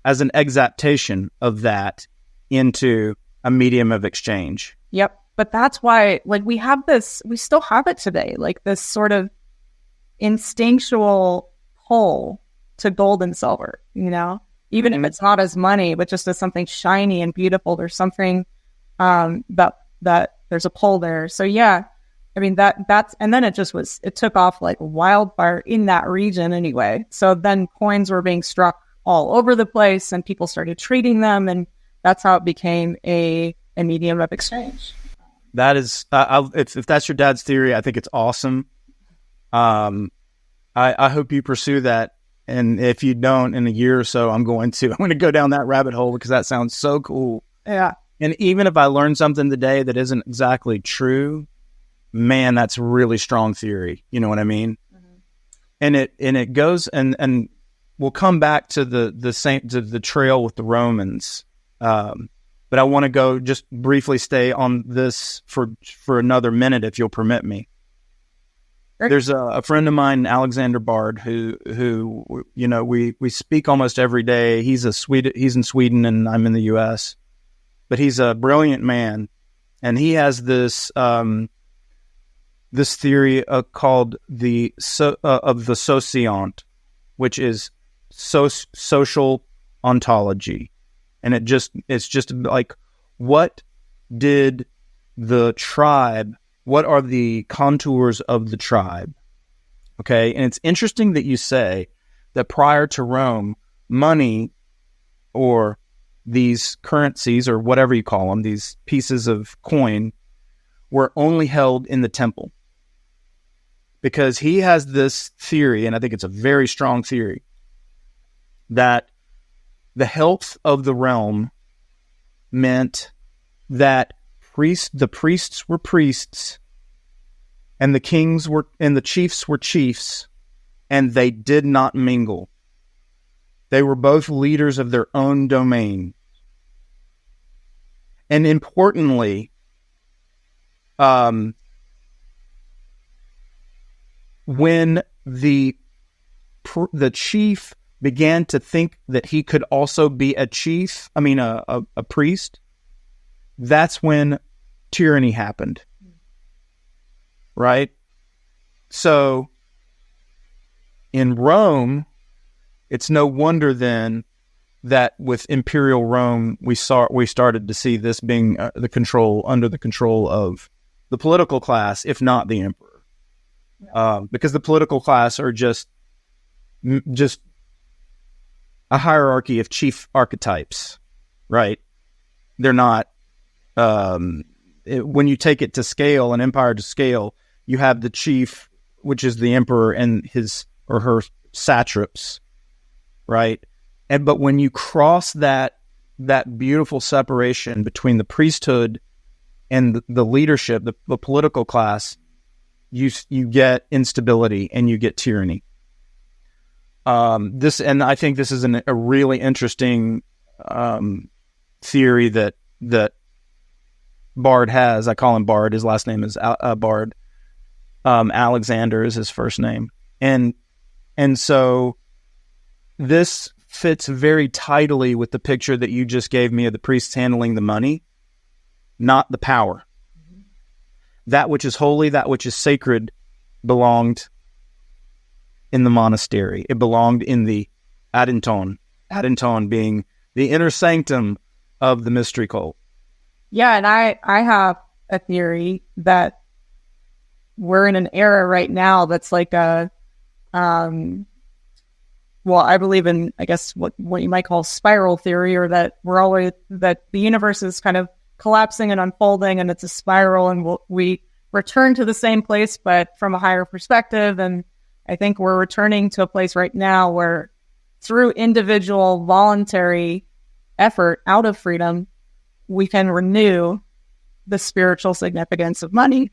as an exaptation of that into a medium of exchange. Yep. But that's why, we still have it today, this sort of instinctual pull to gold and silver, even if it's not as money, but just as something shiny and beautiful. There's something that there's a pull there. So yeah, I mean, and then it took off like wildfire in that region anyway. So then coins were being struck all over the place and people started trading them. And that's how it became a medium of exchange. That is, if that's your dad's theory, I think it's awesome. I hope you pursue that. And if you don't, in a year or so, I'm going to go down that rabbit hole because that sounds so cool. Yeah. And even if I learn something today that isn't exactly true, man, that's a really strong theory. You know what I mean? Mm-hmm. And it goes, and we'll come back to the trail with the Romans. But I want to go just briefly stay on this for another minute, if you'll permit me. Sure. There's a friend of mine, Alexander Bard, who we speak almost every day. He's in Sweden and I'm in the U.S., but he's a brilliant man, and he has this theory called of the sociant, which is social ontology. And it's just like, what did the tribe, what are the contours of the tribe? Okay. And it's interesting that you say that prior to Rome, money or these currencies or whatever you call them, these pieces of coin, were only held in the temple. Because he has this theory, and I think it's a very strong theory, that the health of the realm meant that the priests were priests, and the kings were, and the chiefs were chiefs, and they did not mingle. They were both leaders of their own domain. And importantly, when the chief began to think that he could also be a priest, that's when tyranny happened. Right? So in Rome, it's no wonder then that with imperial Rome, we started to see this being under the control of the political class, if not the emperor. Because the political class are just a hierarchy of chief archetypes, right? They're not, when you take it to scale, an empire to scale, you have the chief, which is the emperor and his or her satraps, right? But when you cross that beautiful separation between the priesthood and the leadership, the political class, you get instability and you get tyranny. I think this is a really interesting theory that Bard has. I call him Bard. His last name is Bard. Alexander is his first name, and so this fits very tidily with the picture that you just gave me of the priests handling the money, not the power. Mm-hmm. That which is holy, that which is sacred, belonged in the monastery. It belonged in the Adenton. Adenton being the inner sanctum of the mystery cult. Yeah, and I have a theory that we're in an era right now that's like a, well, I believe in, I guess, what you might call spiral theory, or that that the universe is kind of collapsing and unfolding, and it's a spiral, and we return to the same place, but from a higher perspective. And I think we're returning to a place right now where, through individual voluntary effort out of freedom, we can renew the spiritual significance of money.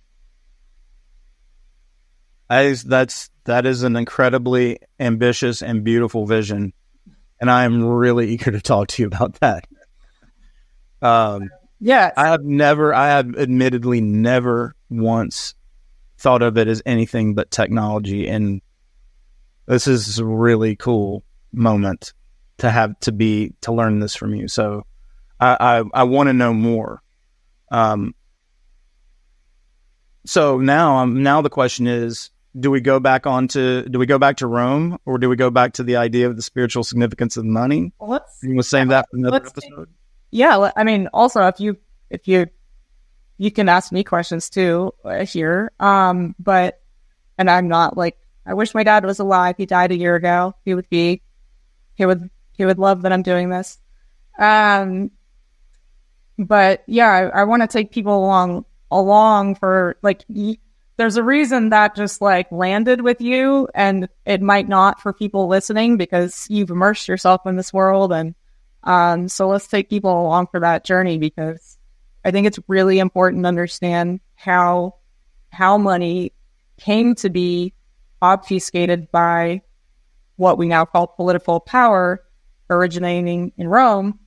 That is an incredibly ambitious and beautiful vision, and I am really eager to talk to you about that. Yes, I have admittedly never once thought of it as anything but technology, and this is a really cool moment to learn this from you. So I want to know more. So now the question is, do we go back to Rome, or do we go back to the idea of the spiritual significance of money? You will save that for another episode. Yeah, I mean, also if you can ask me questions too here. But, and I'm not like, I wish my dad was alive. He died a year ago. He would love that I'm doing this. But yeah, I want to take people along for like, there's a reason that just like landed with you, and it might not for people listening, because you've immersed yourself in this world. And so let's take people along for that journey, because I think it's really important to understand how money came to be obfuscated by what we now call political power, originating in Rome,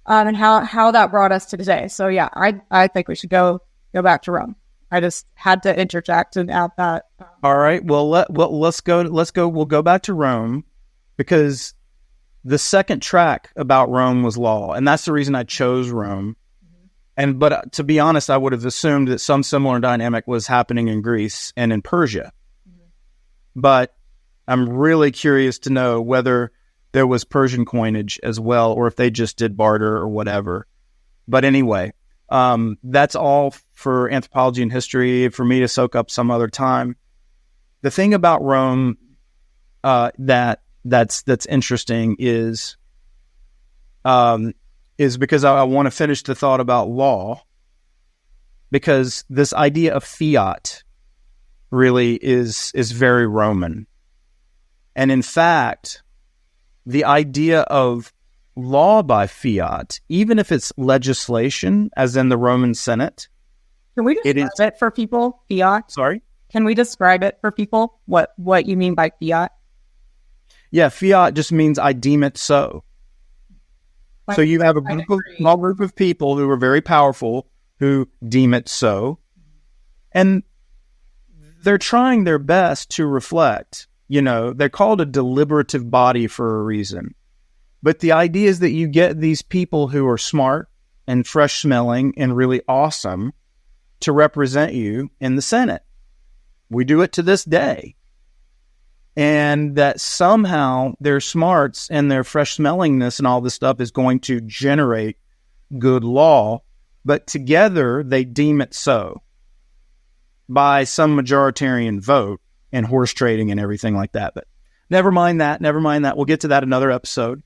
and how that brought us to today. So yeah, I think we should go back to Rome. I just had to interject and add that. All right. Well, let's go. We'll go back to Rome, because the second track about Rome was law, and that's the reason I chose Rome. Mm-hmm. But to be honest, I would have assumed that some similar dynamic was happening in Greece and in Persia. Mm-hmm. But I'm really curious to know whether there was Persian coinage as well, or if they just did barter or whatever. But anyway, that's all for anthropology and history for me to soak up some other time. The thing about Rome that's interesting is because I want to finish the thought about law, because this idea of fiat really is very Roman. And in fact, the idea of law by fiat, even if it's legislation, as in the Roman Senate. Can we describe it for people, fiat? Sorry? Can we describe it for people, what you mean by fiat? Yeah, fiat just means I deem it so. So you have a small group of people who are very powerful who deem it so. And they're trying their best to reflect. They're called a deliberative body for a reason. But the idea is that you get these people who are smart and fresh smelling and really awesome to represent you in the Senate. We do it to this day. And that somehow their smarts and their fresh smellingness and all this stuff is going to generate good law, but together they deem it so by some majoritarian vote and horse trading and everything like that. But never mind that. We'll get to that another episode.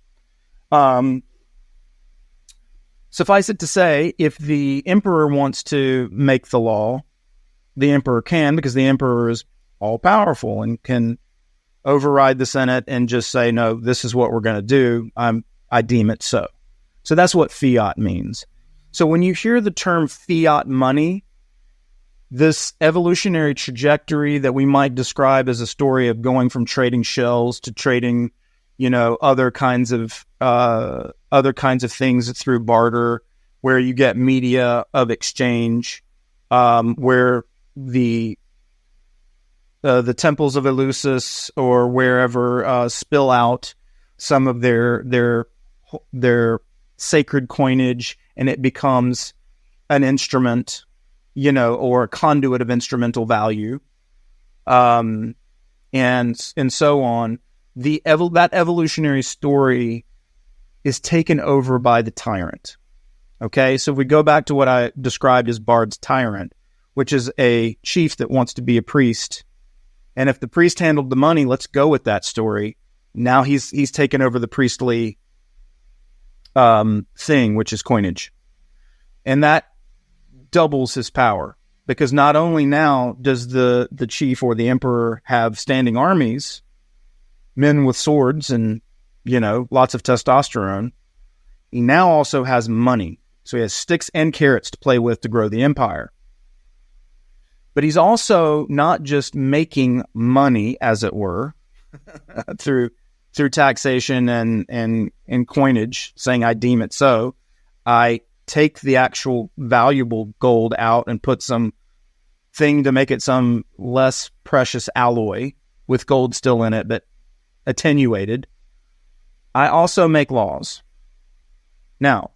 Suffice it to say, if the emperor wants to make the law, the emperor can, because the emperor is all powerful and can override the Senate and just say, no, this is what we're going to do. I deem it so. So that's what fiat means. So when you hear the term fiat money, this evolutionary trajectory that we might describe as a story of going from trading shells to trading, other kinds of things through barter, where you get media of exchange, where the temples of Eleusis or wherever spill out some of their sacred coinage, and it becomes an instrument, or a conduit of instrumental value, and so on. That evolutionary story is taken over by the tyrant. Okay, so if we go back to what I described as Bard's tyrant, which is a chief that wants to be a priest, and if the priest handled the money, let's go with that story. Now he's taken over the priestly thing, which is coinage, and that doubles his power, because not only now does the chief or the emperor have standing armies, men with swords and lots of testosterone, he now also has money. So he has sticks and carrots to play with to grow the empire. But he's also not just making money, as it were, through taxation and coinage, saying I deem it so. I take the actual valuable gold out and put some thing to make it some less precious alloy with gold still in it, but attenuated. I also make laws. Now,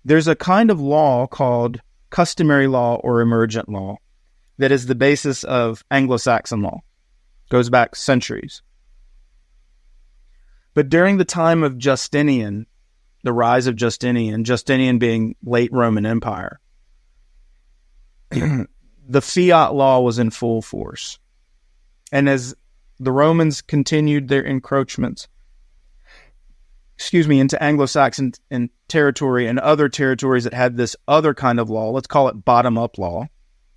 there's a kind of law called customary law or emergent law that is the basis of Anglo-Saxon law. Goes back centuries. But during the time of Justinian, the rise of Justinian being late Roman Empire, the fiat law was in full force. And as the Romans continued their encroachments, into Anglo-Saxon and territory and other territories that had this other kind of law, let's call it bottom-up law,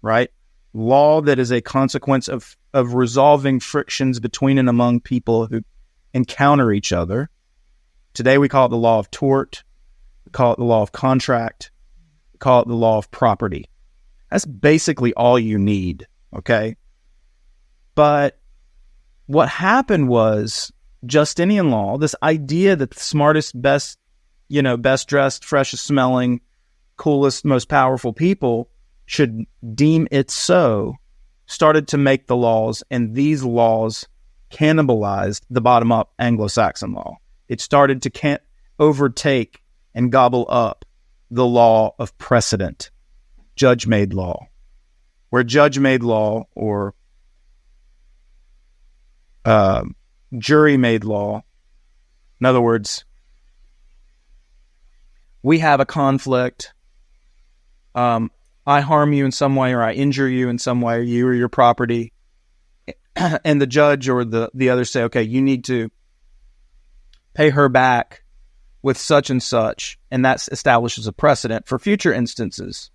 right? Law that is a consequence of resolving frictions between and among people who encounter each other. Today we call it the law of tort, we call it the law of contract, we call it the law of property. That's basically all you need, okay? But what happened was Justinian law, this idea that the smartest, best dressed, freshest smelling, coolest, most powerful people should deem it so, started to make the laws, and these laws cannibalized the bottom-up Anglo-Saxon law. It started to overtake and gobble up the law of precedent, judge-made law, where judge-made law or jury-made law, in other words, we have a conflict, I harm you in some way or I injure you in some way, you or your property, and the judge or the others say, okay, you need to pay her back with such and such, and that establishes a precedent for future instances.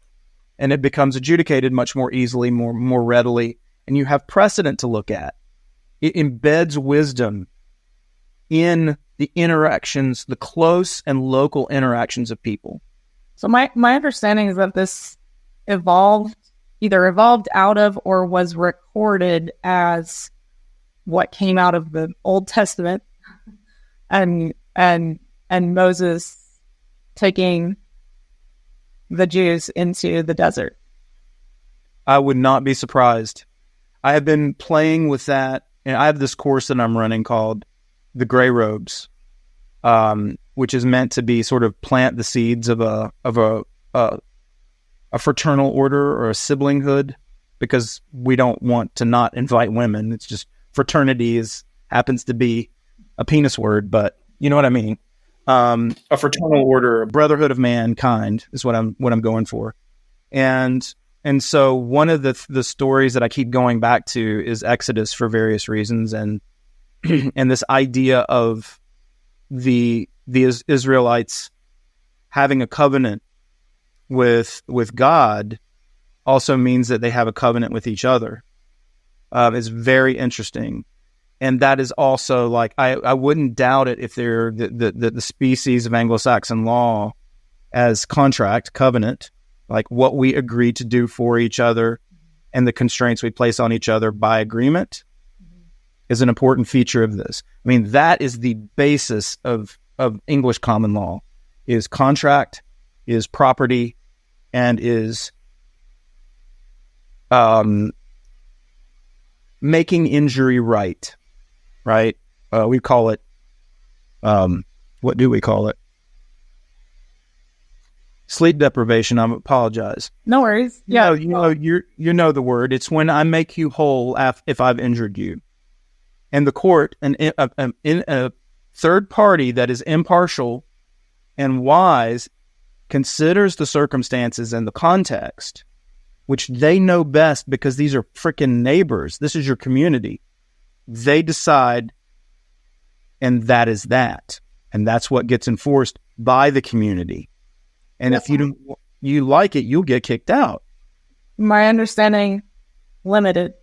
And it becomes adjudicated much more easily, more readily, and you have precedent to look at. It embeds wisdom in the interactions, the close and local interactions of people. So my understanding is that this either evolved out of or was recorded as what came out of the Old Testament and Moses taking the Jews into the desert. I would not be surprised. I have been playing with that, and I have this course that I'm running called The Gray Robes, which is meant to be sort of plant the seeds of a fraternal order or a siblinghood, because we don't want to not invite women. It's just fraternity happens to be a penis word, but you know what I mean. A fraternal order, a brotherhood of mankind is what I'm going for. And so one of the stories that I keep going back to is Exodus for various reasons, and and this idea of the Israelites having a covenant with God also means that they have a covenant with each other. Is very interesting. And that is also like, I wouldn't doubt it if they're the species of Anglo-Saxon law as contract, covenant, like what we agree to do for each other and the constraints we place on each other by agreement is an important feature of this. I mean, that is the basis of English common law, is contract, is property, and is making injury right. We call it, what do we call it? Sleep deprivation. I apologize. No worries. Yeah. You know the word. It's when I make you whole if I've injured you. And the court, a third party that is impartial and wise, considers the circumstances and the context, which they know best because these are freaking neighbors. This is your community. They decide, and that is that. And that's what gets enforced by the community. And if you like it, you'll get kicked out. My understanding, limited.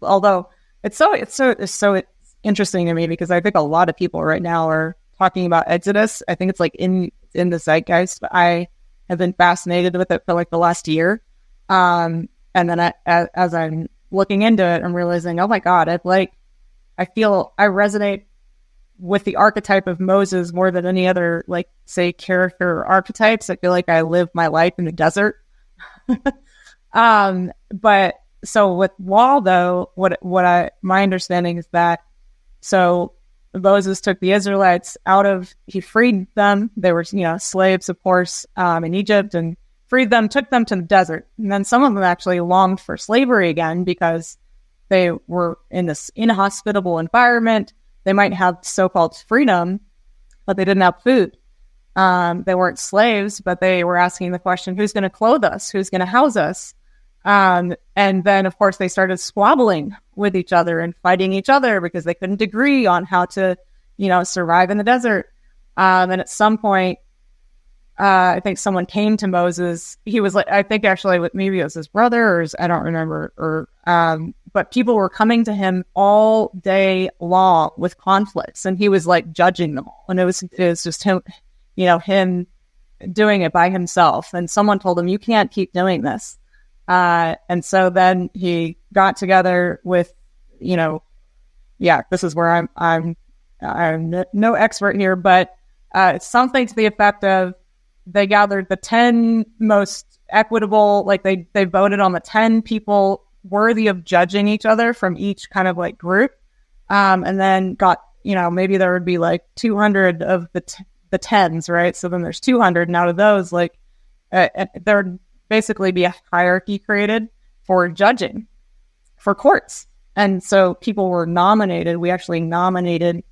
Although it's so interesting to me because I think a lot of people right now are talking about Exodus. I think it's like in the zeitgeist. I have been fascinated with it for like the last year. And then as I'm looking into it, I'm realizing, oh my God, I feel I resonate with the archetype of Moses more than any other, like, say, character or archetypes. I feel like I live my life in the desert. But so with law, though, my understanding is that, so Moses took the Israelites he freed them. They were, slaves, of course, in Egypt, and freed them, took them to the desert. And then some of them actually longed for slavery again because they were in this inhospitable environment. They might have so-called freedom, but they didn't have food. They weren't slaves, but they were asking the question, who's going to clothe us? Who's going to house us? And then, of course, they started squabbling with each other and fighting each other because they couldn't agree on how to, survive in the desert. And at some point, I think someone came to Moses. He was like, I think actually maybe it was his brother, or I don't remember, but people were coming to him all day long with conflicts, and he was like judging them all. And it was just him, him doing it by himself. And someone told him, you can't keep doing this. And so then he got together with, this is where I'm no expert here, but it's something to the effect of, they gathered the 10 most equitable, like they voted on the 10 people worthy of judging each other from each kind of like group. And then got, maybe there would be like 200 of the tens, right? So then there's 200. And out of those, like, there would basically be a hierarchy created for judging for courts. And so people were nominated. We actually nominated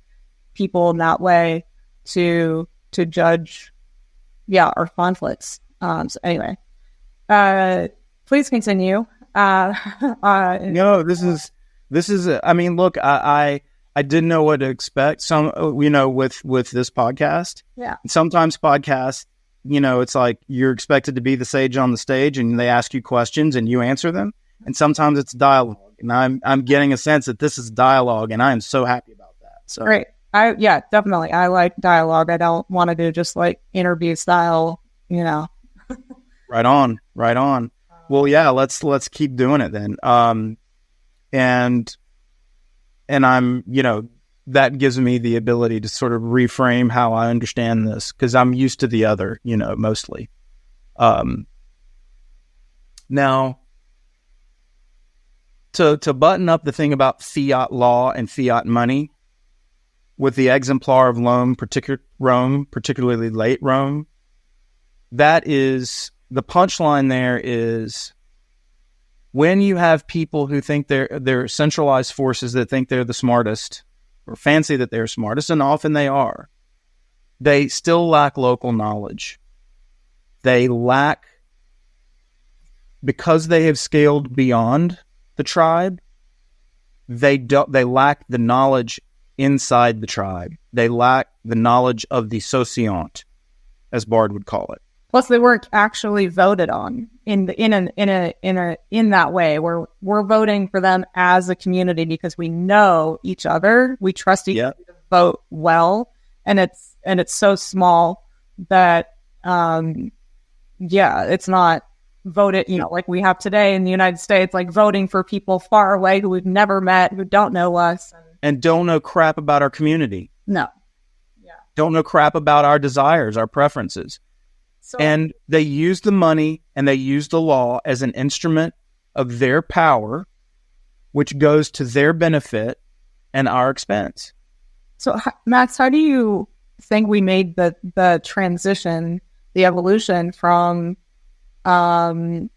people in that way to judge, our conflicts. So anyway, please continue. No, this is, I mean, look, I didn't know what to expect. With this podcast. Yeah. Sometimes podcasts, it's like you're expected to be the sage on the stage and they ask you questions and you answer them. And sometimes it's dialogue. And I'm getting a sense that this is dialogue, and I am so happy about that. So great. Definitely. I like dialogue. I don't want to do just like interview style, Right on. Well, yeah, let's keep doing it then. And I'm, that gives me the ability to sort of reframe how I understand this, because I'm used to the other, mostly. Now, to button up the thing about fiat law and fiat money, with the exemplar of Rome, particularly late Rome, that is, the punchline there is, when you have people who think they're centralized forces that think they're the smartest, or fancy that they're smartest, and often they are, they still lack local knowledge. They lack, because they have scaled beyond the tribe, they lack the knowledge inside the tribe. They lack the knowledge of the sociant, as Bard would call it. Plus, they weren't actually voted on in that way. We're voting for them as a community because we know each other, we trust each other to vote well, and it's so small that it's not voted, like we have today in the United States, like voting for people far away who we've never met, who don't know us. And don't know crap about our community. No. Yeah. Don't know crap about our desires, our preferences. And they use the money and they use the law as an instrument of their power, which goes to their benefit and our expense. So, Max, how do you think we made the transition, the evolution from that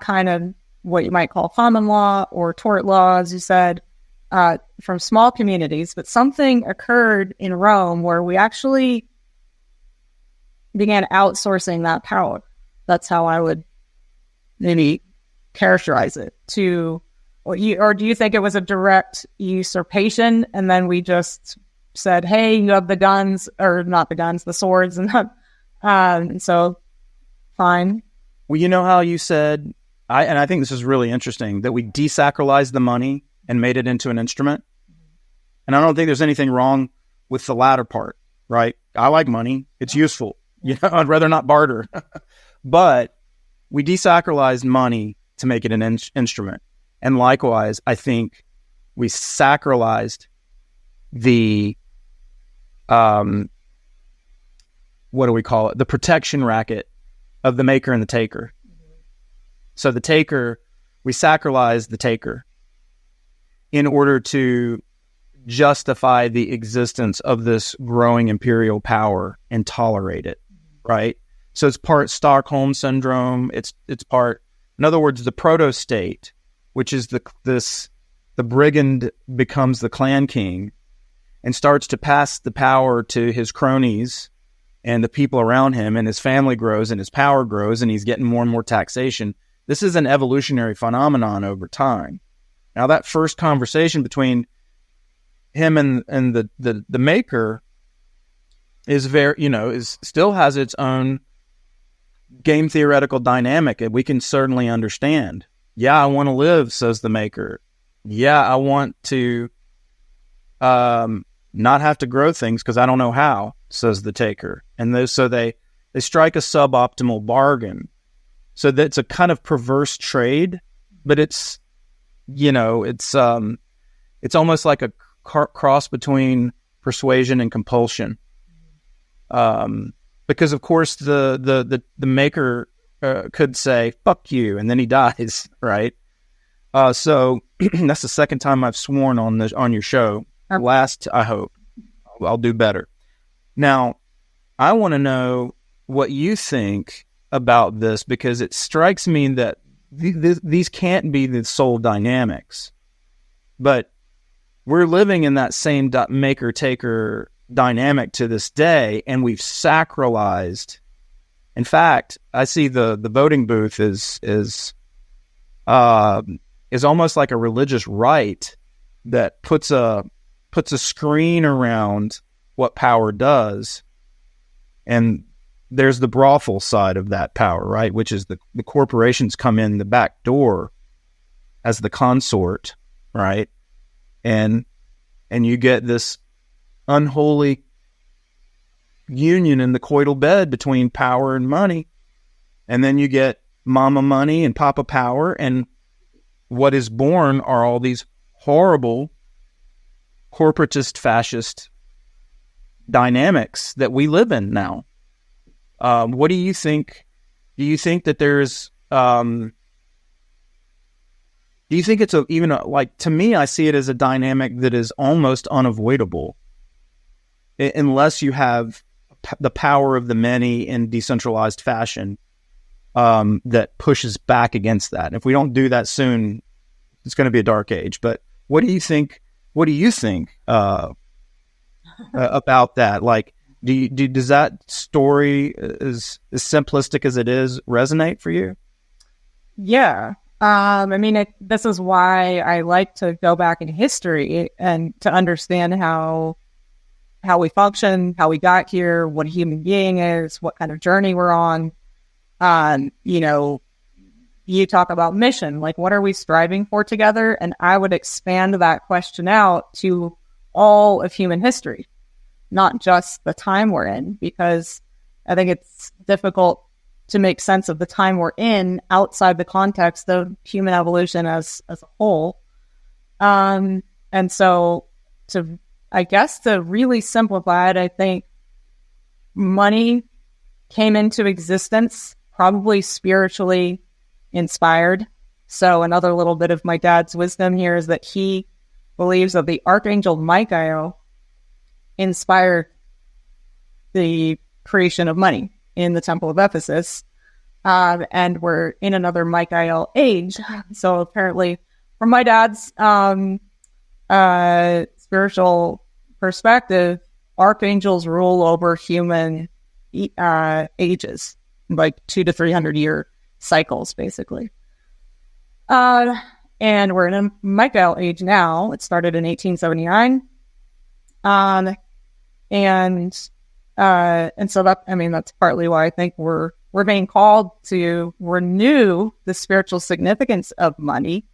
kind of what you might call common law or tort law, as you said, from small communities, but something occurred in Rome where we actually began outsourcing that power. That's how I would maybe characterize it. Or do you think it was a direct usurpation, and then we just said, "Hey, you have the guns, or not the guns, the swords," and so fine. Well, you know how you said, I think this is really interesting, that we desacralized the money and made it into an instrument. And I don't think there's anything wrong with the latter part, right? I like money; it's useful. I'd rather not barter. But we desacralized money to make it an instrument. And likewise, I think we sacralized the, what do we call it? The protection racket of the maker and the taker. So the taker, we sacralized the taker in order to justify the existence of this growing imperial power and tolerate it, right? So it's part Stockholm syndrome. It's part, in other words, the proto-state, which is the brigand becomes the clan king and starts to pass the power to his cronies and the people around him, and his family grows and his power grows and he's getting more and more taxation. This is an evolutionary phenomenon over time. Now, that first conversation between him and the maker is very, still has its own game theoretical dynamic, and we can certainly understand. Yeah, I want to live, says the maker. Yeah, I want to not have to grow things because I don't know how, says the taker. And so they strike a suboptimal bargain. So that's a kind of perverse trade, but it's almost like a cross between persuasion and compulsion. Because of course the maker could say "fuck you" and then he dies, right? So that's the second time I've sworn on your show. Last, I hope I'll do better. Now, I want to know what you think about this, because it strikes me that these can't be the sole dynamics, but we're living in that same maker-taker dynamic to this day, and we've sacralized. In fact, I see the voting booth is almost like a religious rite that puts a screen around what power does, and there's the brothel side of that power, right? Which is the corporations come in the back door as the consort, right? And you get this unholy union in the coital bed between power and money. And then you get mama money and papa power. And what is born are all these horrible corporatist fascist dynamics that we live in now. What do you think? Do you think that there's, do you think it's to me, I see it as a dynamic that is almost unavoidable unless you have the power of the many in decentralized fashion that pushes back against that. And if we don't do that soon, it's going to be a dark age. But what do you think? What do you think about that? Like, does that story, as simplistic as it is, resonate for you? Yeah. This is why I like to go back in history and to understand how we function, how we got here, what a human being is, what kind of journey we're on. You talk about mission, like what are we striving for together? And I would expand that question out to all of human history, not just the time we're in, because I think it's difficult to make sense of the time we're in outside the context of human evolution as a whole. And so to really simplify it, I think money came into existence probably spiritually inspired. So another little bit of my dad's wisdom here is that he believes that the archangel Michael inspired the creation of money in the Temple of Ephesus. And we're in another Michael age. So apparently, from my dad's spiritual perspective, archangels rule over human ages, like 200 to 300 year cycles, basically. And we're in a Michael age now. It started in 1879. And so that's partly why I think we're being called to renew the spiritual significance of money,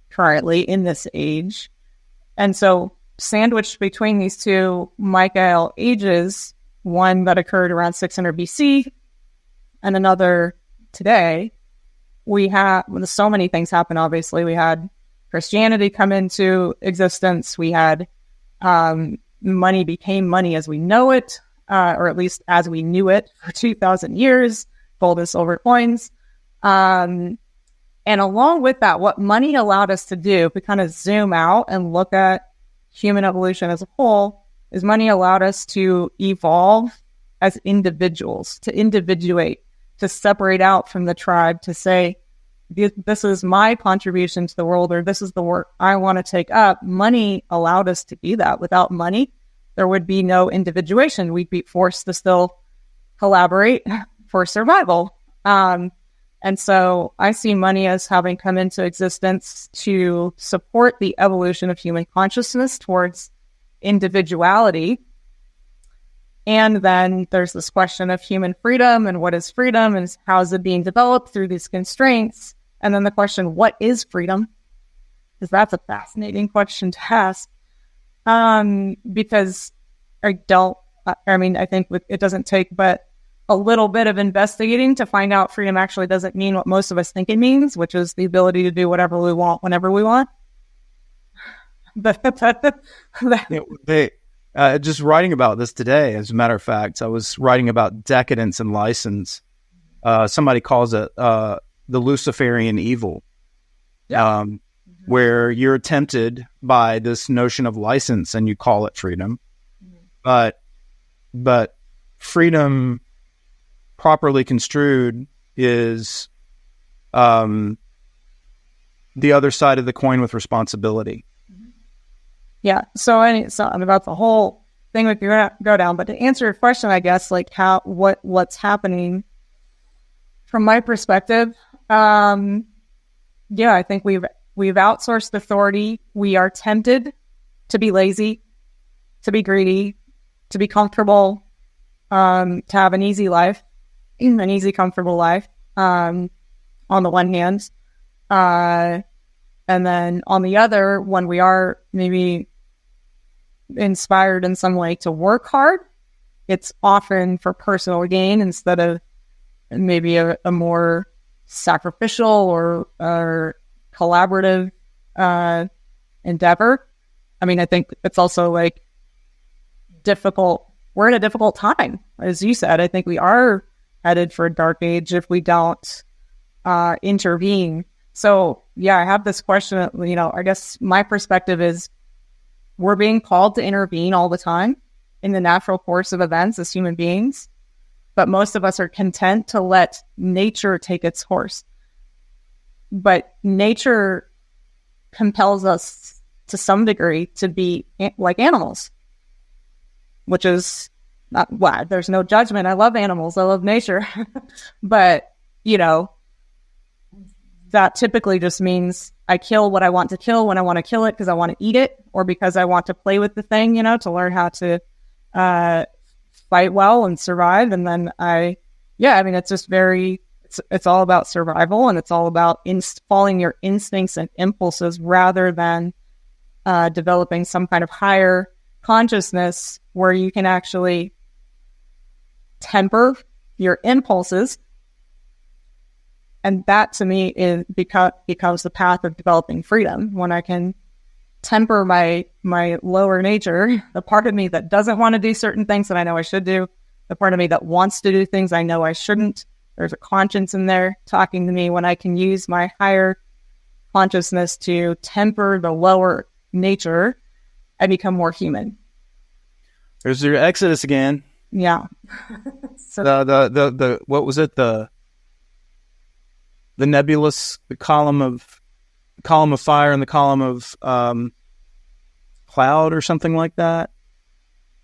currently in this age. And so sandwiched between these two Michael ages, one that occurred around 600 BC and another today, we have so many things happen. Obviously, we had Christianity come into existence. We had money became money as we know it, or at least as we knew it for 2,000 years, gold and silver coins. And along with that, what money allowed us to do, if we kind of zoom out and look at human evolution as a whole, is money allowed us to evolve as individuals, to individuate, to separate out from the tribe, to say, this is my contribution to the world, or this is the work I want to take up. Money allowed us to do that. Without money, there would be no individuation. We'd be forced to still collaborate for survival. And so I see money as having come into existence to support the evolution of human consciousness towards individuality. And then there's this question of human freedom and what is freedom and how is it being developed through these constraints. And then the question, what is freedom? Because that's a fascinating question to ask. Because I think it doesn't take but a little bit of investigating to find out freedom actually doesn't mean what most of us think it means, which is the ability to do whatever we want, whenever we want. Just writing about this today, as a matter of fact, I was writing about decadence and license. Somebody calls it the Luciferian evil, where you're tempted by this notion of license and you call it freedom. But freedom, properly construed, is the other side of the coin with responsibility. Yeah. So that's the whole thing we could go down. But to answer your question, I guess, like what's happening from my perspective, I think we've outsourced authority. We are tempted to be lazy, to be greedy, to be comfortable, to have an easy life, an easy, comfortable life, on the one hand. And then on the other, when we are maybe inspired in some way to work hard, it's often for personal gain instead of maybe a more sacrificial or collaborative endeavor. I mean, I think it's also like difficult. We're in a difficult time, as you said. I think we are headed for a dark age if we don't intervene. So, yeah, I have this question. I guess my perspective is we're being called to intervene all the time in the natural course of events as human beings, but most of us are content to let nature take its course. But nature compels us to some degree to be like animals, which is not why there's no judgment. I love animals. I love nature. But, that typically just means I kill what I want to kill when I want to kill it because I want to eat it or because I want to play with the thing, to learn how to fight well and survive. And then it's just it's all about survival, and it's all about following your instincts and impulses rather than developing some kind of higher consciousness where you can actually temper your impulses. And that to me becomes the path of developing freedom, when I can temper my lower nature, the part of me that doesn't want to do certain things that I know I should do, the part of me that wants to do things I know I shouldn't. There's a conscience in there talking to me. When I can use my higher consciousness to temper the lower nature, I become more human. There's your Exodus again. Yeah. So the what was it? The nebulous, the column of fire and the column of cloud or something like that,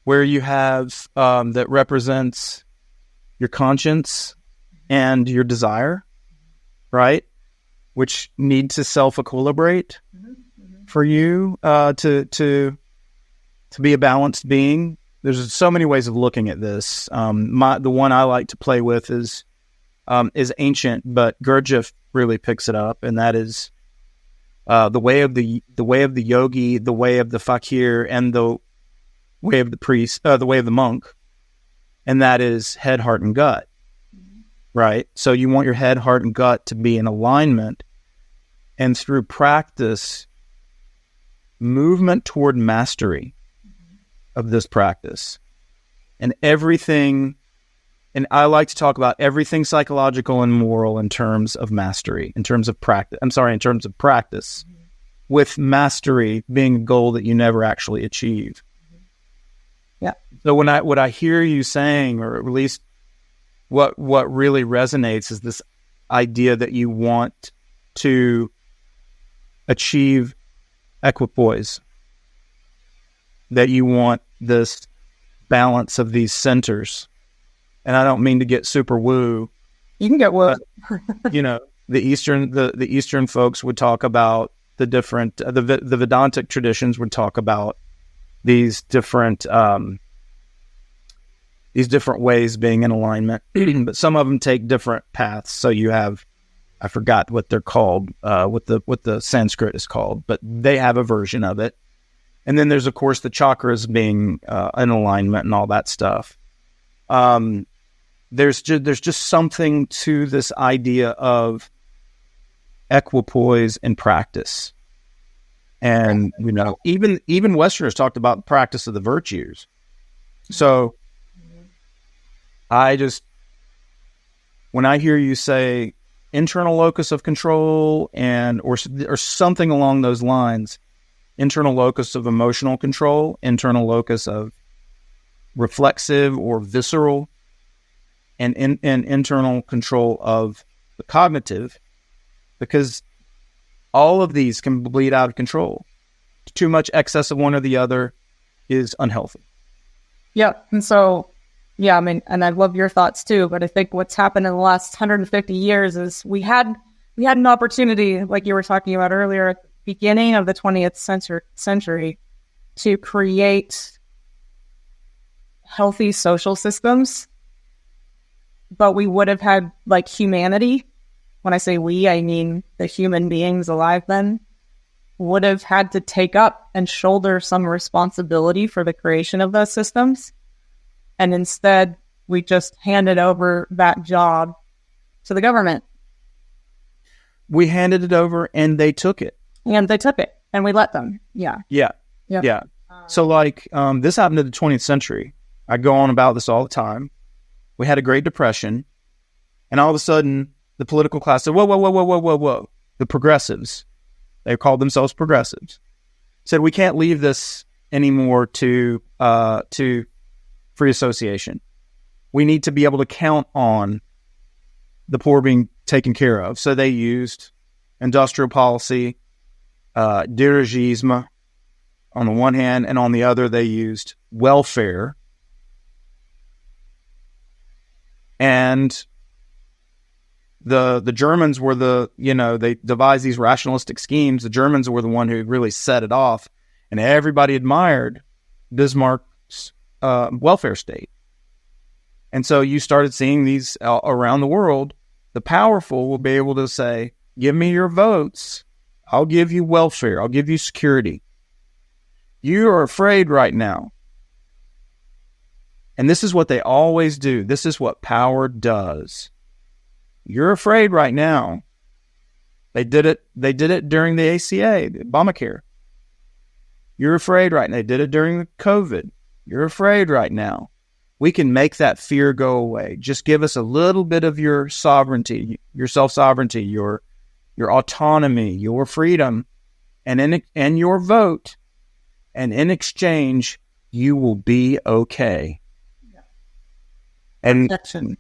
where you have that represents your conscience and your desire, right? Which need to self-equilibrate for you to be a balanced being. There's so many ways of looking at this. The one I like to play with is ancient, but Gurdjieff really picks it up, and that is the way of the yogi, the way of the fakir, and the way of the priest, the way of the monk, and that is head, heart, and gut. Right? So you want your head, heart, and gut to be in alignment, and through practice, movement toward mastery of this practice. And everything, and I like to talk about everything psychological and moral in terms of mastery, in terms of practice. In terms of practice, with mastery being a goal that you never actually achieve. Yeah. So what I hear you saying, or at least what really resonates, is this idea that you want to achieve equipoise, that you want this balance of these centers. And I don't mean to get super woo. You can get woo. The Eastern folks would talk about the different, the Vedantic traditions would talk about these different ways being in alignment, but some of them take different paths. So you have, I forgot what they're called, what the Sanskrit is called, but they have a version of it. And then there's, of course, the chakras being in alignment and all that stuff. There's just something to this idea of equipoise in practice. And, even Westerners talked about the practice of the virtues. So when I hear you say internal locus of control or something along those lines, internal locus of emotional control, internal locus of reflexive or visceral, and internal control of the cognitive, because all of these can bleed out of control. Too much excess of one or the other is unhealthy. Yeah. And so, yeah, I mean, and I love your thoughts too, but I think what's happened in the last 150 years is we had an opportunity, like you were talking about earlier, at the beginning of the 20th century to create healthy social systems, but we would have had, like, humanity. When I say we, I mean the human beings alive then would have had to take up and shoulder some responsibility for the creation of those systems. And instead, we just handed over that job to the government. We handed it over and they took it. And we let them. Yeah. Yeah. So this happened in the 20th century. I go on about this all the time. We had a Great Depression, and all of a sudden, the political class said, whoa. The progressives, they called themselves progressives, said, we can't leave this anymore to free association. We need to be able to count on the poor being taken care of. So they used industrial policy, dirigisme on the one hand, and on the other, they used welfare. And the Germans were they devised these rationalistic schemes. The Germans were the one who really set it off, and everybody admired Bismarck's welfare state. And so you started seeing these around the world. The powerful will be able to say, give me your votes. I'll give you welfare. I'll give you security. You are afraid right now. And this is what they always do. This is what power does. You're afraid right now. They did it during the ACA, the Obamacare. You're afraid right now. They did it during the COVID. You're afraid right now. We can make that fear go away. Just give us a little bit of your sovereignty, your self-sovereignty, your autonomy, your freedom, and your vote. And in exchange, you will be okay. Yeah. And Protection.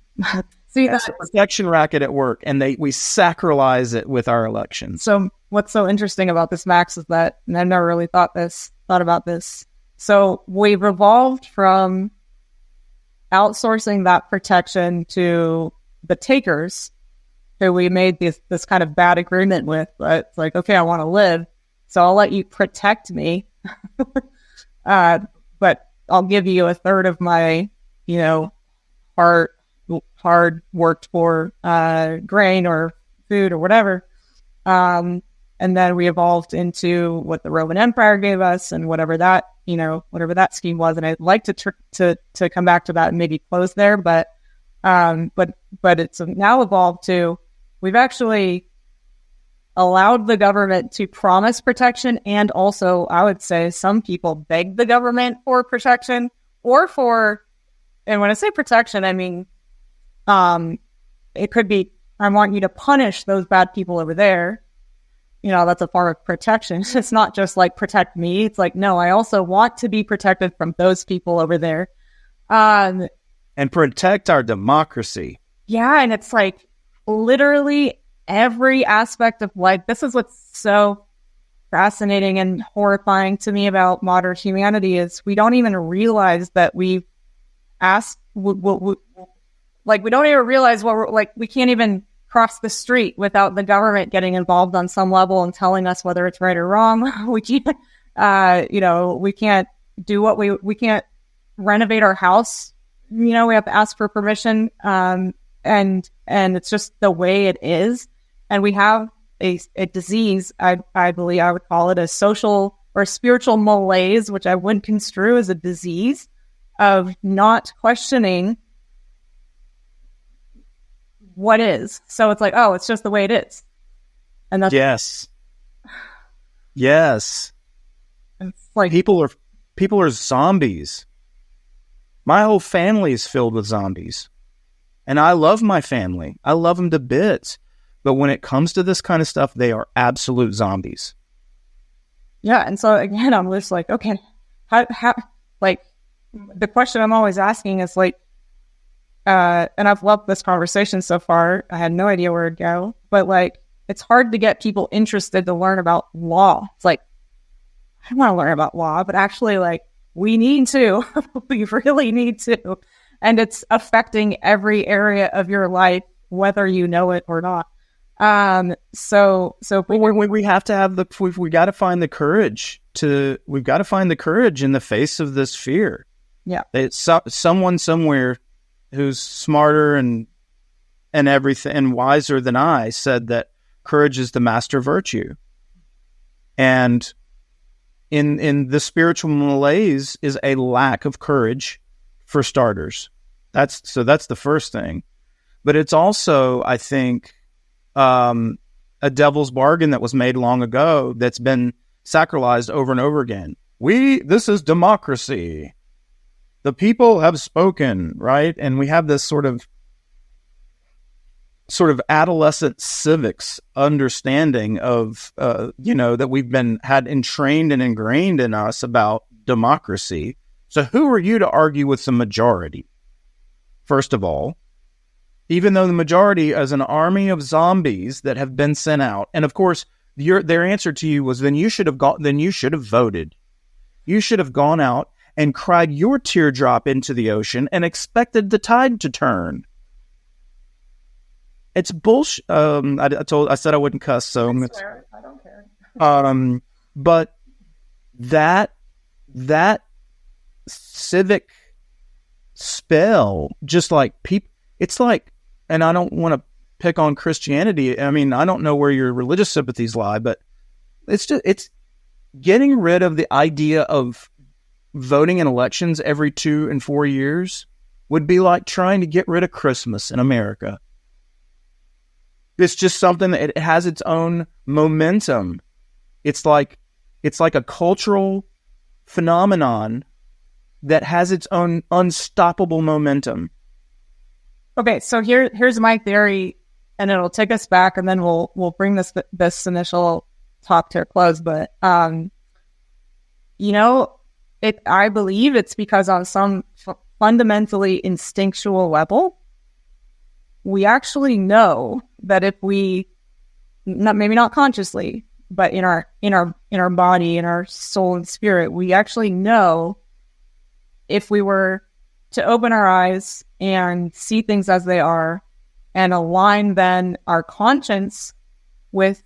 See, that's a protection racket at work, and we sacralize it with our elections. So what's so interesting about this, Max, is that, and I've never really thought about this. So we've evolved from outsourcing that protection to the takers, who we made this kind of bad agreement with. But it's like, okay, I want to live, so I'll let you protect me, but I'll give you a third of my, hard worked for grain or food or whatever. And then we evolved into what the Roman Empire gave us, and whatever that scheme was. And I'd like to come back to that and maybe close there, but it's now evolved to, we've actually allowed the government to promise protection, and also, I would say, some people beg the government for protection, and when I say protection, I mean, it could be, I want you to punish those bad people over there. That's a form of protection. It's not just like protect me. It's like, no, I also want to be protected from those people over there. And protect our democracy. Yeah. And it's like literally every aspect of life. This is what's so fascinating and horrifying to me about modern humanity, is we don't even realize that we've asked, we don't even realize what we're like. We can't even cross the street without the government getting involved on some level and telling us whether it's right or wrong. We can't, we can't do we can't renovate our house. We have to ask for permission. And it's just the way it is. And we have a disease, I believe I would call it a social or spiritual malaise, which I wouldn't construe as a disease, of not questioning what is. So it's like, oh, it's just the way it is. And that's yes. It's like people are zombies. My whole family is filled with zombies. And I love my family. I love them to bits. But when it comes to this kind of stuff, they are absolute zombies. Yeah. And so again, I'm just like, okay, how like the question I'm always asking is like, and I've loved this conversation so far. I had no idea where it'd go, but like, it's hard to get people interested to learn about law. It's like, I don't want to learn about law, but actually like, we need to, we really need to. And it's affecting every area of your life, whether you know it or not. So we have to have we got to find the courage we've got to find the courage in the face of this fear. Yeah. It's someone somewhere who's smarter and everything and wiser than I said that courage is the master virtue. And in the spiritual malaise is a lack of courage, for starters. That's the first thing. But it's also, I think, a devil's bargain that was made long ago that's been sacralized over and over again. This is democracy. The people have spoken, right? And we have this sort of adolescent civics understanding of, that we've had entrained and ingrained in us about democracy. So who are you to argue with the majority? First of all, even though the majority is an army of zombies that have been sent out. And of course, their answer to you was, then you should have voted. You should have gone out and cried your teardrop into the ocean and expected the tide to turn. It's bullshit. I said I wouldn't cuss, so I don't care. But that civic spell, just like people, it's like, and I don't want to pick on Christianity. I mean, I don't know where your religious sympathies lie, but it's getting rid of the idea of voting in elections every 2 and 4 years would be like trying to get rid of Christmas in America. It's just something that it has its own momentum. It's like a cultural phenomenon that has its own unstoppable momentum. Okay, so here's my theory, and it'll take us back, and then we'll bring this initial talk to a close. But I believe it's because on some fundamentally instinctual level, we actually know that if we, maybe not consciously, but in our body, in our soul and spirit, we actually know if we were to open our eyes and see things as they are and align then our conscience with,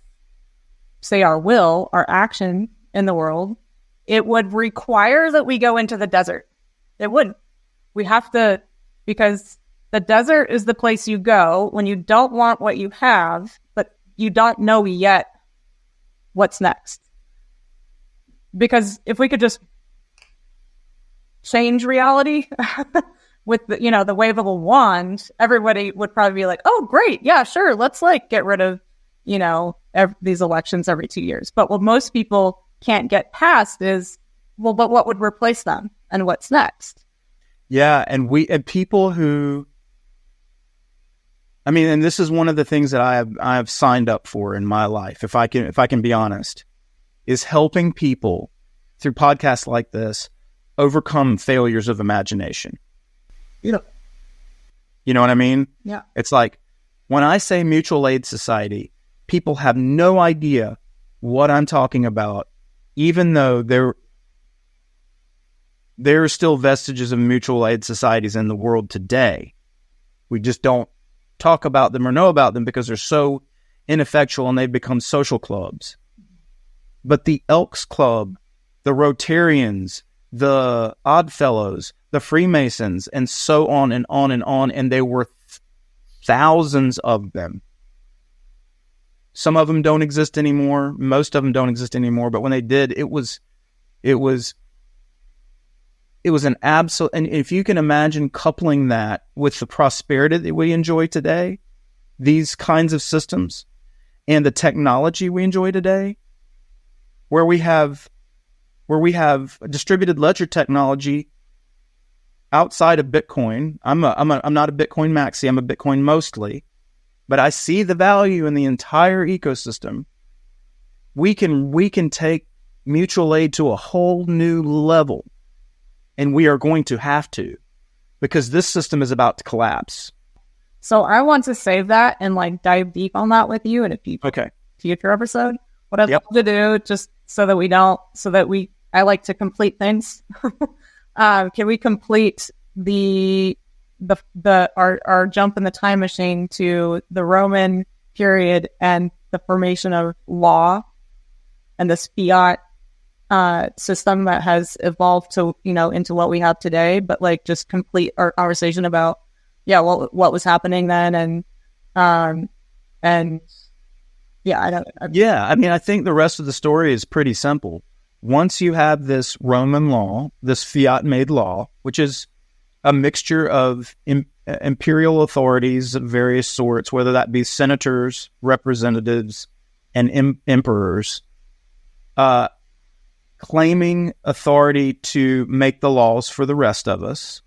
say, our will, our action in the world, it would require that we go into the desert. It would. We have to, because the desert is the place you go when you don't want what you have, but you don't know yet what's next. Because if we could just change reality with the wave of a wand, everybody would probably be like, oh, great. Yeah, sure. Let's get rid of, these elections every 2 years. But what most people can't get past is, well, but what would replace them and what's next? Yeah. And people who, and this is one of the things that I have signed up for in my life, if I can be honest, is helping people through podcasts like this overcome failures of imagination. You know what I mean? Yeah. It's like when I say mutual aid society, people have no idea what I'm talking about, even though there are still vestiges of mutual aid societies in the world today. We just don't talk about them or know about them because they're so ineffectual and they've become social clubs. But the Elks Club, the Rotarians, the Oddfellows, the Freemasons, and so on and on and on, and there were thousands of them. Some of them don't exist anymore. Most of them don't exist anymore. But when they did, it was an absolute. And if you can imagine coupling that with the prosperity that we enjoy today, these kinds of systems, and the technology we enjoy today, where we have distributed ledger technology outside of Bitcoin. I'm not a Bitcoin maxi. I'm a Bitcoin mostly, but I see the value in the entire ecosystem. We can take mutual aid to a whole new level, and we are going to have to, because this system is about to collapse. So I want to save that and dive deep on that with you in a future episode. What I'd love to do, just I like to complete things. Can we complete our jump in the time machine to the Roman period and the formation of law and this fiat system that has evolved to into what we have today? But just complete our conversation about what was happening then I think the rest of the story is pretty simple. Once you have this Roman law, this fiat-made law, which is a mixture of imperial authorities of various sorts, whether that be senators, representatives, and emperors, claiming authority to make the laws for the rest of us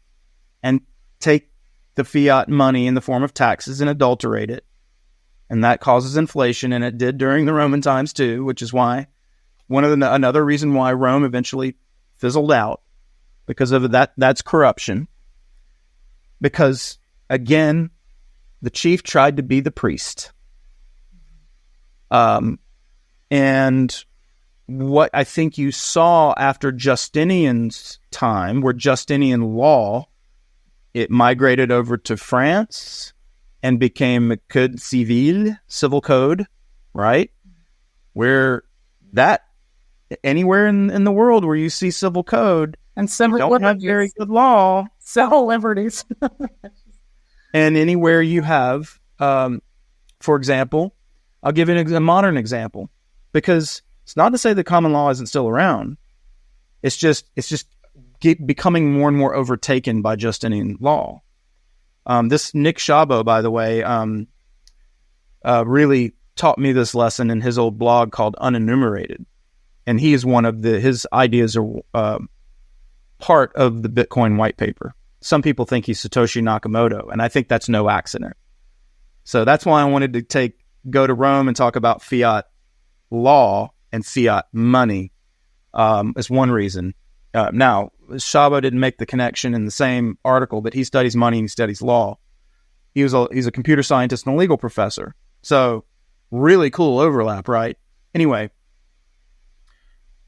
and take the fiat money in the form of taxes and adulterate it. And that causes inflation, and it did during the Roman times too, which is why another reason why Rome eventually fizzled out, because of that. That's corruption. Because again, the chief tried to be the priest. And what I think you saw after Justinian's time, where Justinian law, it migrated over to France and became Code Civil, civil code, right? Where that, anywhere in the world where you see civil code and civil don't have very good law, civil liberties, and anywhere you have, for example, I'll give you a modern example, because it's not to say the common law isn't still around. It's just becoming more and more overtaken by Justinian law. This Nick Szabo, by the way, really taught me this lesson in his old blog called Unenumerated. And he is one of his ideas are part of the Bitcoin white paper. Some people think he's Satoshi Nakamoto, and I think that's no accident. So that's why I wanted to go to Rome and talk about fiat law and fiat money as one reason. Now, Szabo didn't make the connection in the same article, but he studies money and he studies law. He's a computer scientist and a legal professor. So really cool overlap, right? Anyway,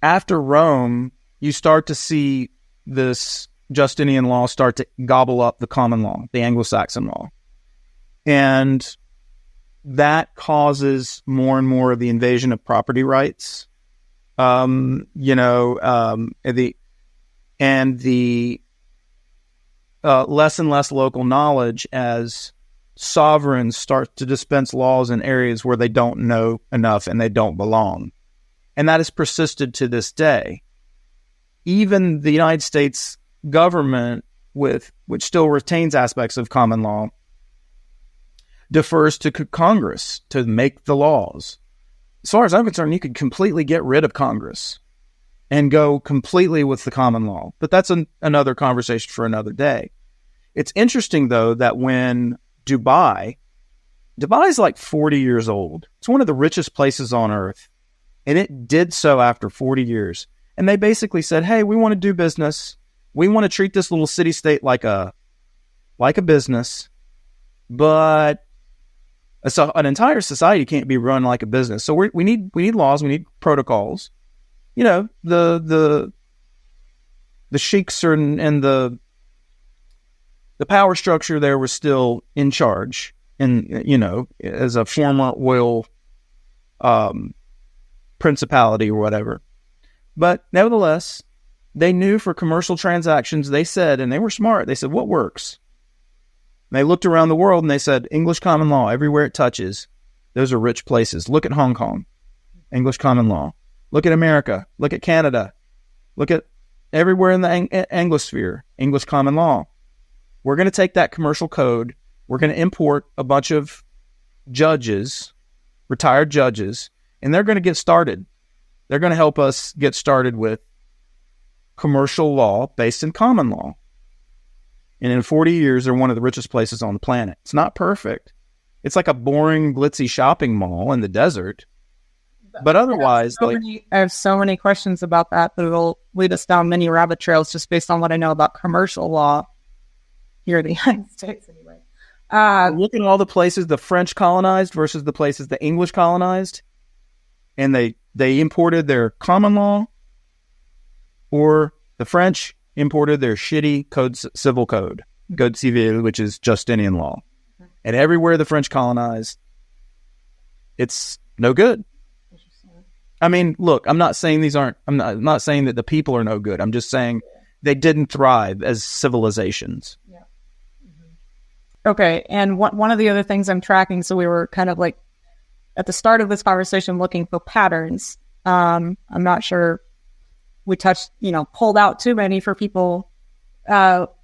after Rome, you start to see this Justinian law start to gobble up the common law, the Anglo-Saxon law. And that causes more and more of the invasion of property rights. The less and less local knowledge as sovereigns start to dispense laws in areas where they don't know enough and they don't belong. And that has persisted to this day. Even the United States government, which still retains aspects of common law, defers to Congress to make the laws. As far as I'm concerned, you could completely get rid of Congress and go completely with the common law. But that's another conversation for another day. It's interesting, though, that when Dubai is like 40 years old. It's one of the richest places on earth. And it did so after 40 years. And they basically said, hey, we want to do business. We want to treat this little city-state like a business. But so an entire society can't be run like a business. So we need laws. We need protocols. You know, the sheiks and the power structure there was still in charge, and as a former oil principality or whatever. But nevertheless, they knew for commercial transactions, they said, and they were smart, they said, what works? And they looked around the world and they said, English common law, everywhere it touches, those are rich places. Look at Hong Kong, English common law. Look at America. Look at Canada. Look at everywhere in the Anglosphere, English common law. We're going to take that commercial code. We're going to import a bunch of judges, retired judges, and they're going to get started. They're going to help us get started with commercial law based in common law. And in 40 years, they're one of the richest places on the planet. It's not perfect. It's like a boring, glitzy shopping mall in the desert. But otherwise, I have so many questions about that will lead us down many rabbit trails just based on what I know about commercial law here in the United States anyway. Look at all the places the French colonized versus the places the English colonized. And they imported their common law, or the French imported their shitty civil code, Code Civil, which is Justinian law. And everywhere the French colonized, it's no good. I mean, look, I'm not saying I'm not saying that the people are no good. I'm just saying they didn't thrive as civilizations. Yeah. Mm-hmm. Okay. And one of the other things I'm tracking, so we were kind of like at the start of this conversation looking for patterns. I'm not sure we pulled out too many for people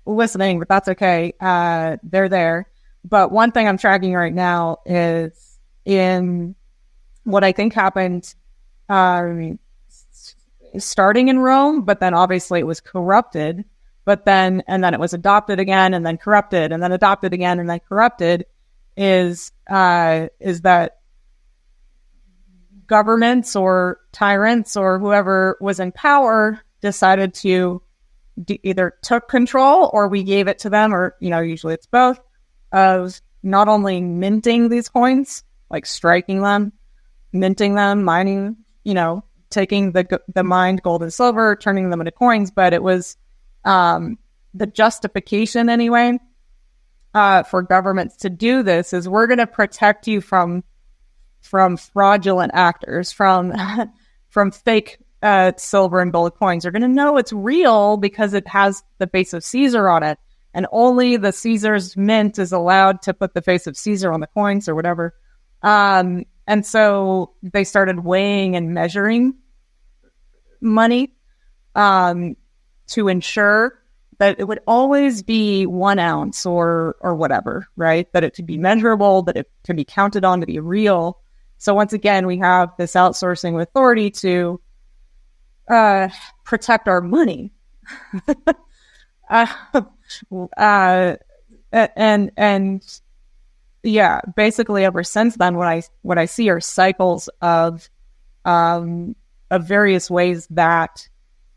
listening, but that's okay. They're there. But one thing I'm tracking right now is in what I think happened starting in Rome, but then obviously it was corrupted, and then it was adopted again, and then corrupted, and then adopted again, and then corrupted, is that governments or tyrants or whoever was in power decided to either took control or we gave it to them, or, usually it's both, of not only minting these coins, like striking them, minting them, mining, taking the mined gold and silver, turning them into coins, but it was the justification anyway for governments to do this is we're going to protect you from fraudulent actors, from fake silver and gold coins. You're going to know it's real because it has the face of Caesar on it, and only the Caesar's mint is allowed to put the face of Caesar on the coins or whatever. And so they started weighing and measuring money. to ensure that it would always be 1 ounce or whatever, right? That it to be measurable, that it to be counted on, to be real. So once again, we have this outsourcing authority to protect our money. And yeah, basically ever since then, what I see are cycles of various ways that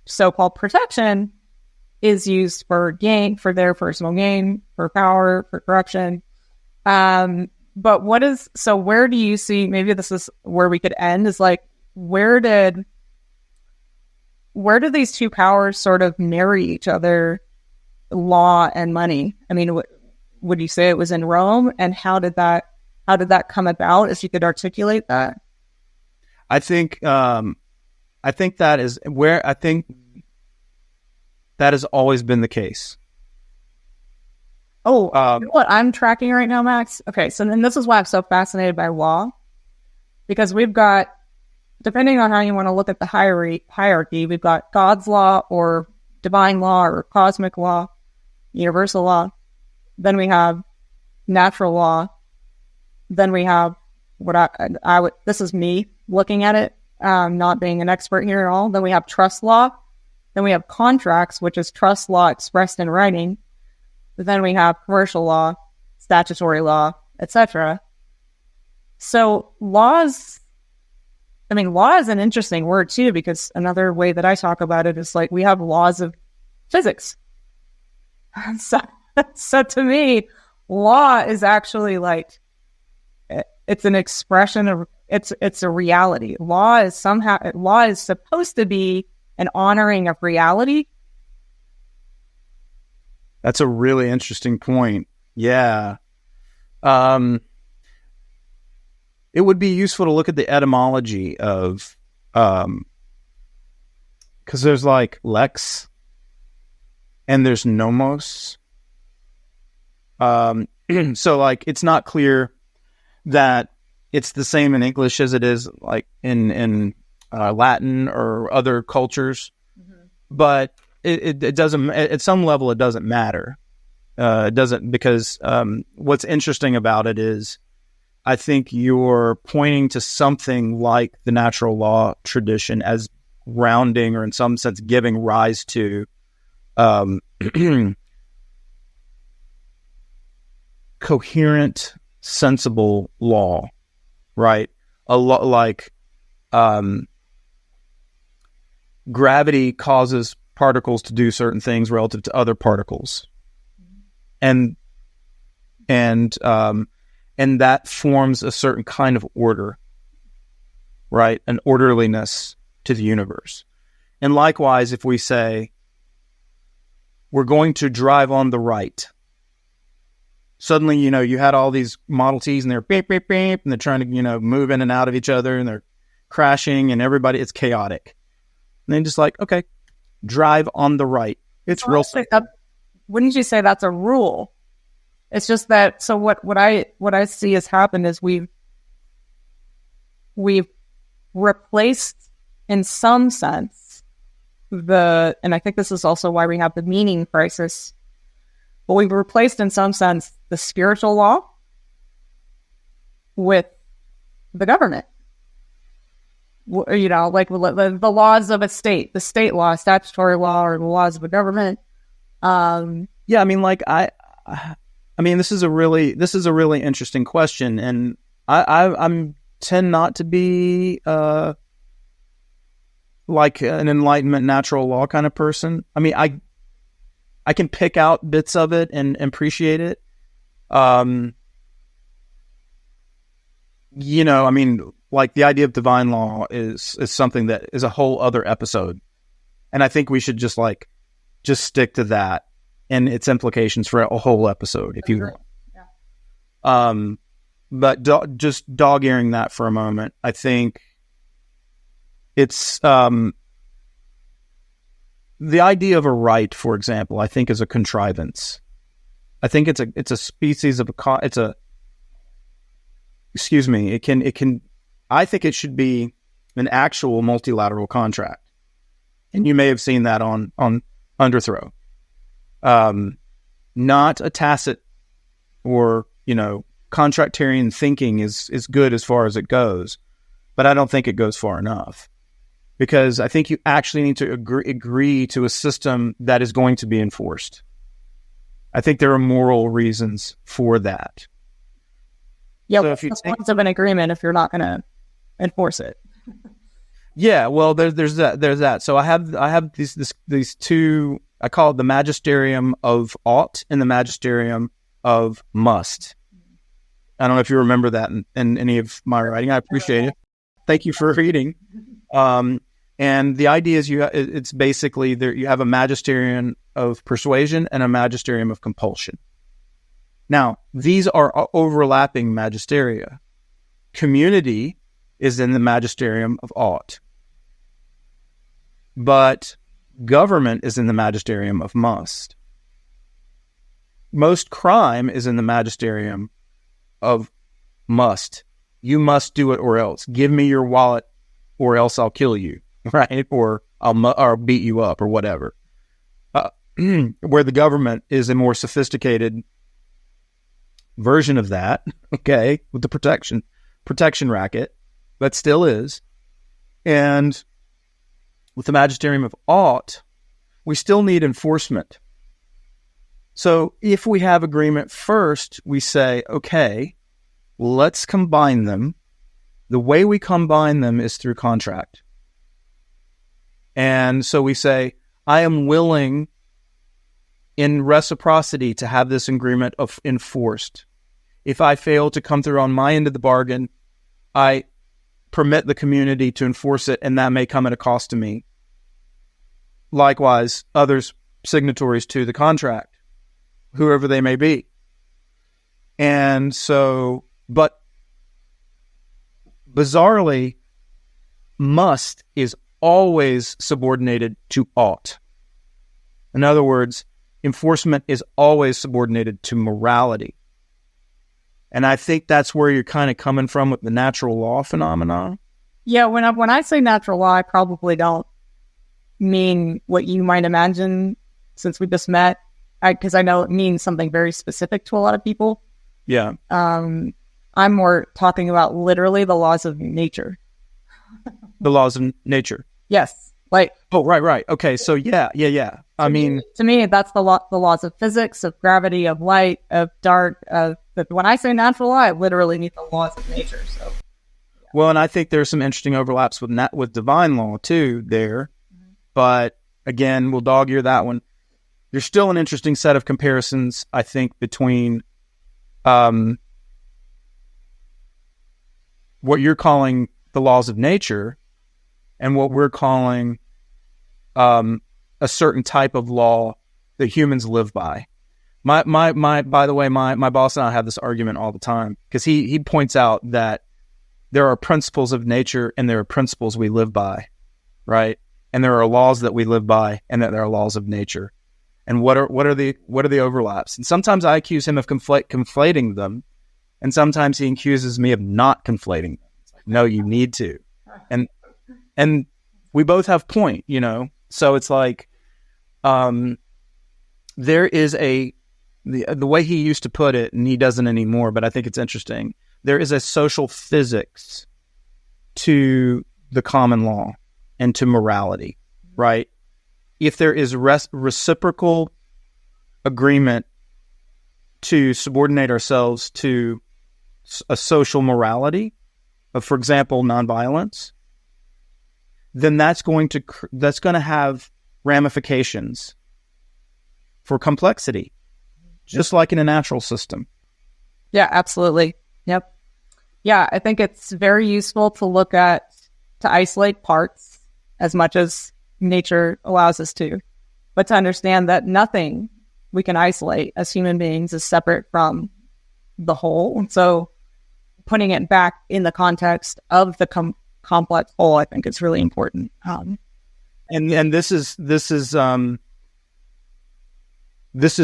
so-called protection is used for gain, for their personal gain, for power, for corruption. But where do you see, maybe this is where we could end, is like, where did these two powers sort of marry each other, law and money? I mean, would you say it was in Rome? And how did that come about, if you could articulate that? I think that is where I think that has always been the case. Oh, you know what I'm tracking right now, Max? Okay, so then this is why I'm so fascinated by law, because we've got, depending on how you want to look at the hierarchy, we've got God's law or divine law or cosmic law, universal law. Then we have natural law. Then we have what I would, this is me looking at it, not being an expert here at all. Then we have trust law. Then we have contracts, which is trust law expressed in writing. But then we have commercial law, statutory law, etc. So law is an interesting word too, because another way that I talk about it is like we have laws of physics. So to me, law is actually like, it's an expression of, it's a reality. Law is supposed to be an honoring of reality. That's a really interesting point. Yeah. It would be useful to look at the etymology of, because there's like lex and there's nomos. So like, it's not clear that it's the same in English as it is like in Latin or other cultures, but it doesn't, at some level, it doesn't matter. It doesn't, because what's interesting about it is, I think you're pointing to something like the natural law tradition as grounding, or in some sense giving rise to coherent, sensible law, right? A lot like gravity causes particles to do certain things relative to other particles, and that forms a certain kind of order, right? An orderliness to the universe. And likewise, if we say we're going to drive on the right, suddenly, you had all these Model Ts and they're beep, beep, beep, and they're trying to, move in and out of each other, and they're crashing, and it's chaotic. And then just like, okay, drive on the right. It's real simple. Wouldn't you say that's a rule? It's just that, so what I see has happened is we've replaced, in some sense, and I think this is also why we have the meaning crisis, but we've replaced, in some sense, the spiritual law with the government. Like the laws of a state, the state law, statutory law, or the laws of a government. Yeah, this is a really interesting question, and I tend not to be like an Enlightenment natural law kind of person. I can pick out bits of it and appreciate it. Like the idea of divine law is something that is a whole other episode, and I think we should just stick to that and its implications for a whole episode, if you will. Yeah. But just dog-earing that for a moment, I think it's the idea of a right, for example, I think is a contrivance. I think it's a species of I think it should be an actual multilateral contract. And you may have seen that on underthrow. Not a tacit or, contractarian thinking is good as far as it goes, but I don't think it goes far enough, because I think you actually need to agree to a system that is going to be enforced. I think there are moral reasons for that. Yeah, so if you think of an agreement, if you're not going to enforce it. Yeah, well, there's that. So I have these two. I call it the magisterium of ought and the magisterium of must. I don't know if you remember that in any of my writing. I appreciate it. Thank you for reading. And the idea is it's basically you have a magisterium of persuasion and a magisterium of compulsion. Now, these are overlapping magisteria. Community is in the magisterium of ought, but government is in the magisterium of must. Most crime is in the magisterium of must. You must do it or else. Give me your wallet or else I'll kill you, right? Or I'll beat you up or whatever. Where the government is a more sophisticated version of that, okay, with the protection racket, but still is. And with the magisterium of ought, we still need enforcement. So if we have agreement first, we say, okay, let's combine them. The way we combine them is through contract. And so we say, I am willing in reciprocity to have this agreement enforced. If I fail to come through on my end of the bargain, I permit the community to enforce it, and that may come at a cost to me. Likewise, others signatories to the contract, whoever they may be. And so, but bizarrely, must is always subordinated to ought. In other words, enforcement is always subordinated to morality. And I think that's where you're kind of coming from with the natural law phenomenon. Yeah, when I say natural law, I probably don't mean what you might imagine since we just met, because I know it means something very specific to a lot of people. Yeah. I'm more talking about literally the laws of nature. The laws of nature. Yes. Like. Oh, right. Okay. So yeah. I mean, to me, that's the laws of physics, of gravity, of light, of dark. But when I say natural law, I literally mean the laws of nature. So. Yeah. Well, and I think there's some interesting overlaps with divine law too there, but again, we'll dog-ear that one. There's still an interesting set of comparisons, I think, between what you're calling the laws of nature and what we're calling a certain type of law that humans live by. By the way, my boss and I have this argument all the time, because he points out that there are principles of nature and there are principles we live by, right? And there are laws that we live by and that there are laws of nature. And what are the overlaps? And sometimes I accuse him of conflating them, and sometimes he accuses me of not conflating them. It's like, no, you need to. And we both have point, So it's like there is the way he used to put it, and he doesn't anymore, but I think it's interesting. There is a social physics to the common law and to morality, right? If there is reciprocal agreement to subordinate ourselves to a social morality of, for example, nonviolence, then that's going to have ramifications for complexity, just like in a natural system. Yeah, absolutely. Yep. Yeah, I think it's very useful to isolate parts as much as nature allows us to, but to understand that nothing we can isolate as human beings is separate from the whole. And so putting it back in the context of the complex whole, I think is really important. And this is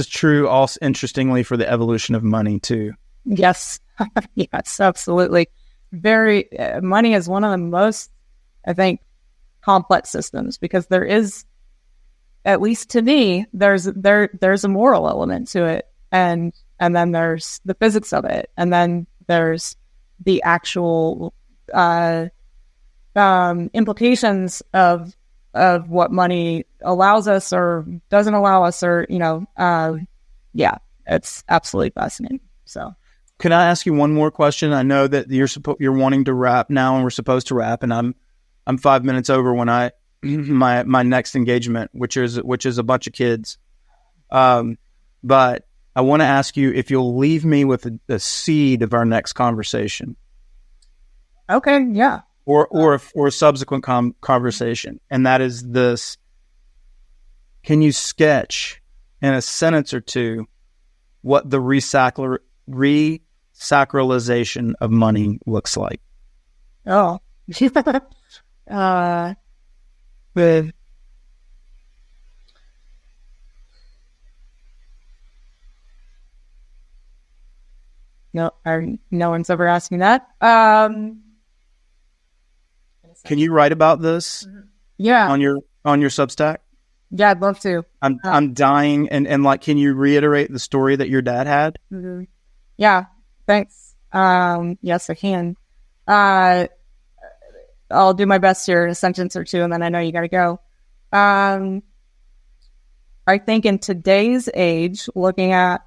true also, interestingly, for the evolution of money too. Yes. Yes, absolutely. Money is one of the most, I think, complex systems, because there is at least to me, there's a moral element to it, and then there's the physics of it, and then there's the actual implications of what money allows us or doesn't allow us, or yeah, it's absolutely fascinating. So, can I ask you one more question? I know that you're wanting to wrap now, and we're supposed to wrap, and I'm 5 minutes over when my next engagement, which is a bunch of kids. But I want to ask you if you'll leave me with a seed of our next conversation. Okay. Yeah. Or a subsequent conversation, and that is this: can you sketch in a sentence or two what the resacralization of money looks like? Oh, with no one's ever asked me that. Can you write about this? Yeah, on your Substack? Yeah, I'd love to. I'm dying, and like, can you reiterate the story that your dad had? Mm-hmm. Yeah, thanks. Yes, I can. I'll do my best here in a sentence or two, and then I know you got to go. I think in today's age, looking at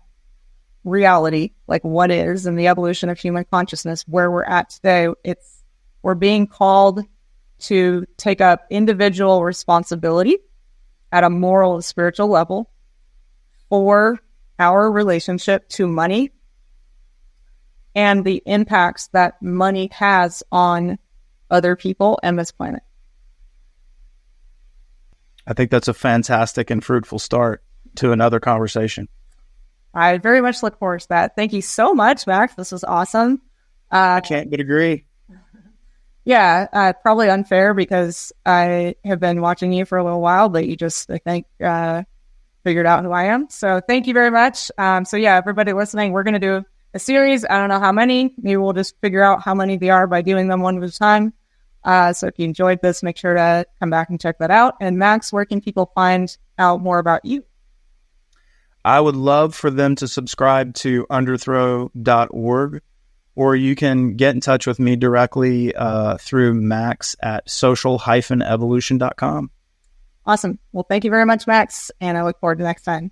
reality, like what is, and the evolution of human consciousness, where we're at today, we're being called to take up individual responsibility at a moral and spiritual level for our relationship to money and the impacts that money has on other people and this planet. I think that's a fantastic and fruitful start to another conversation. I very much look forward to that. Thank you so much, Max. This was awesome. I can't but agree. Yeah, probably unfair because I have been watching you for a little while, but you just, I think, figured out who I am. So thank you very much. So yeah, everybody listening, we're going to do a series. I don't know how many. Maybe we'll just figure out how many they are by doing them one at a time. So if you enjoyed this, make sure to come back and check that out. And Max, where can people find out more about you? I would love for them to subscribe to underthrow.org, or you can get in touch with me directly through Max at social-evolution.com. Awesome. Well, thank you very much, Max, and I look forward to next time.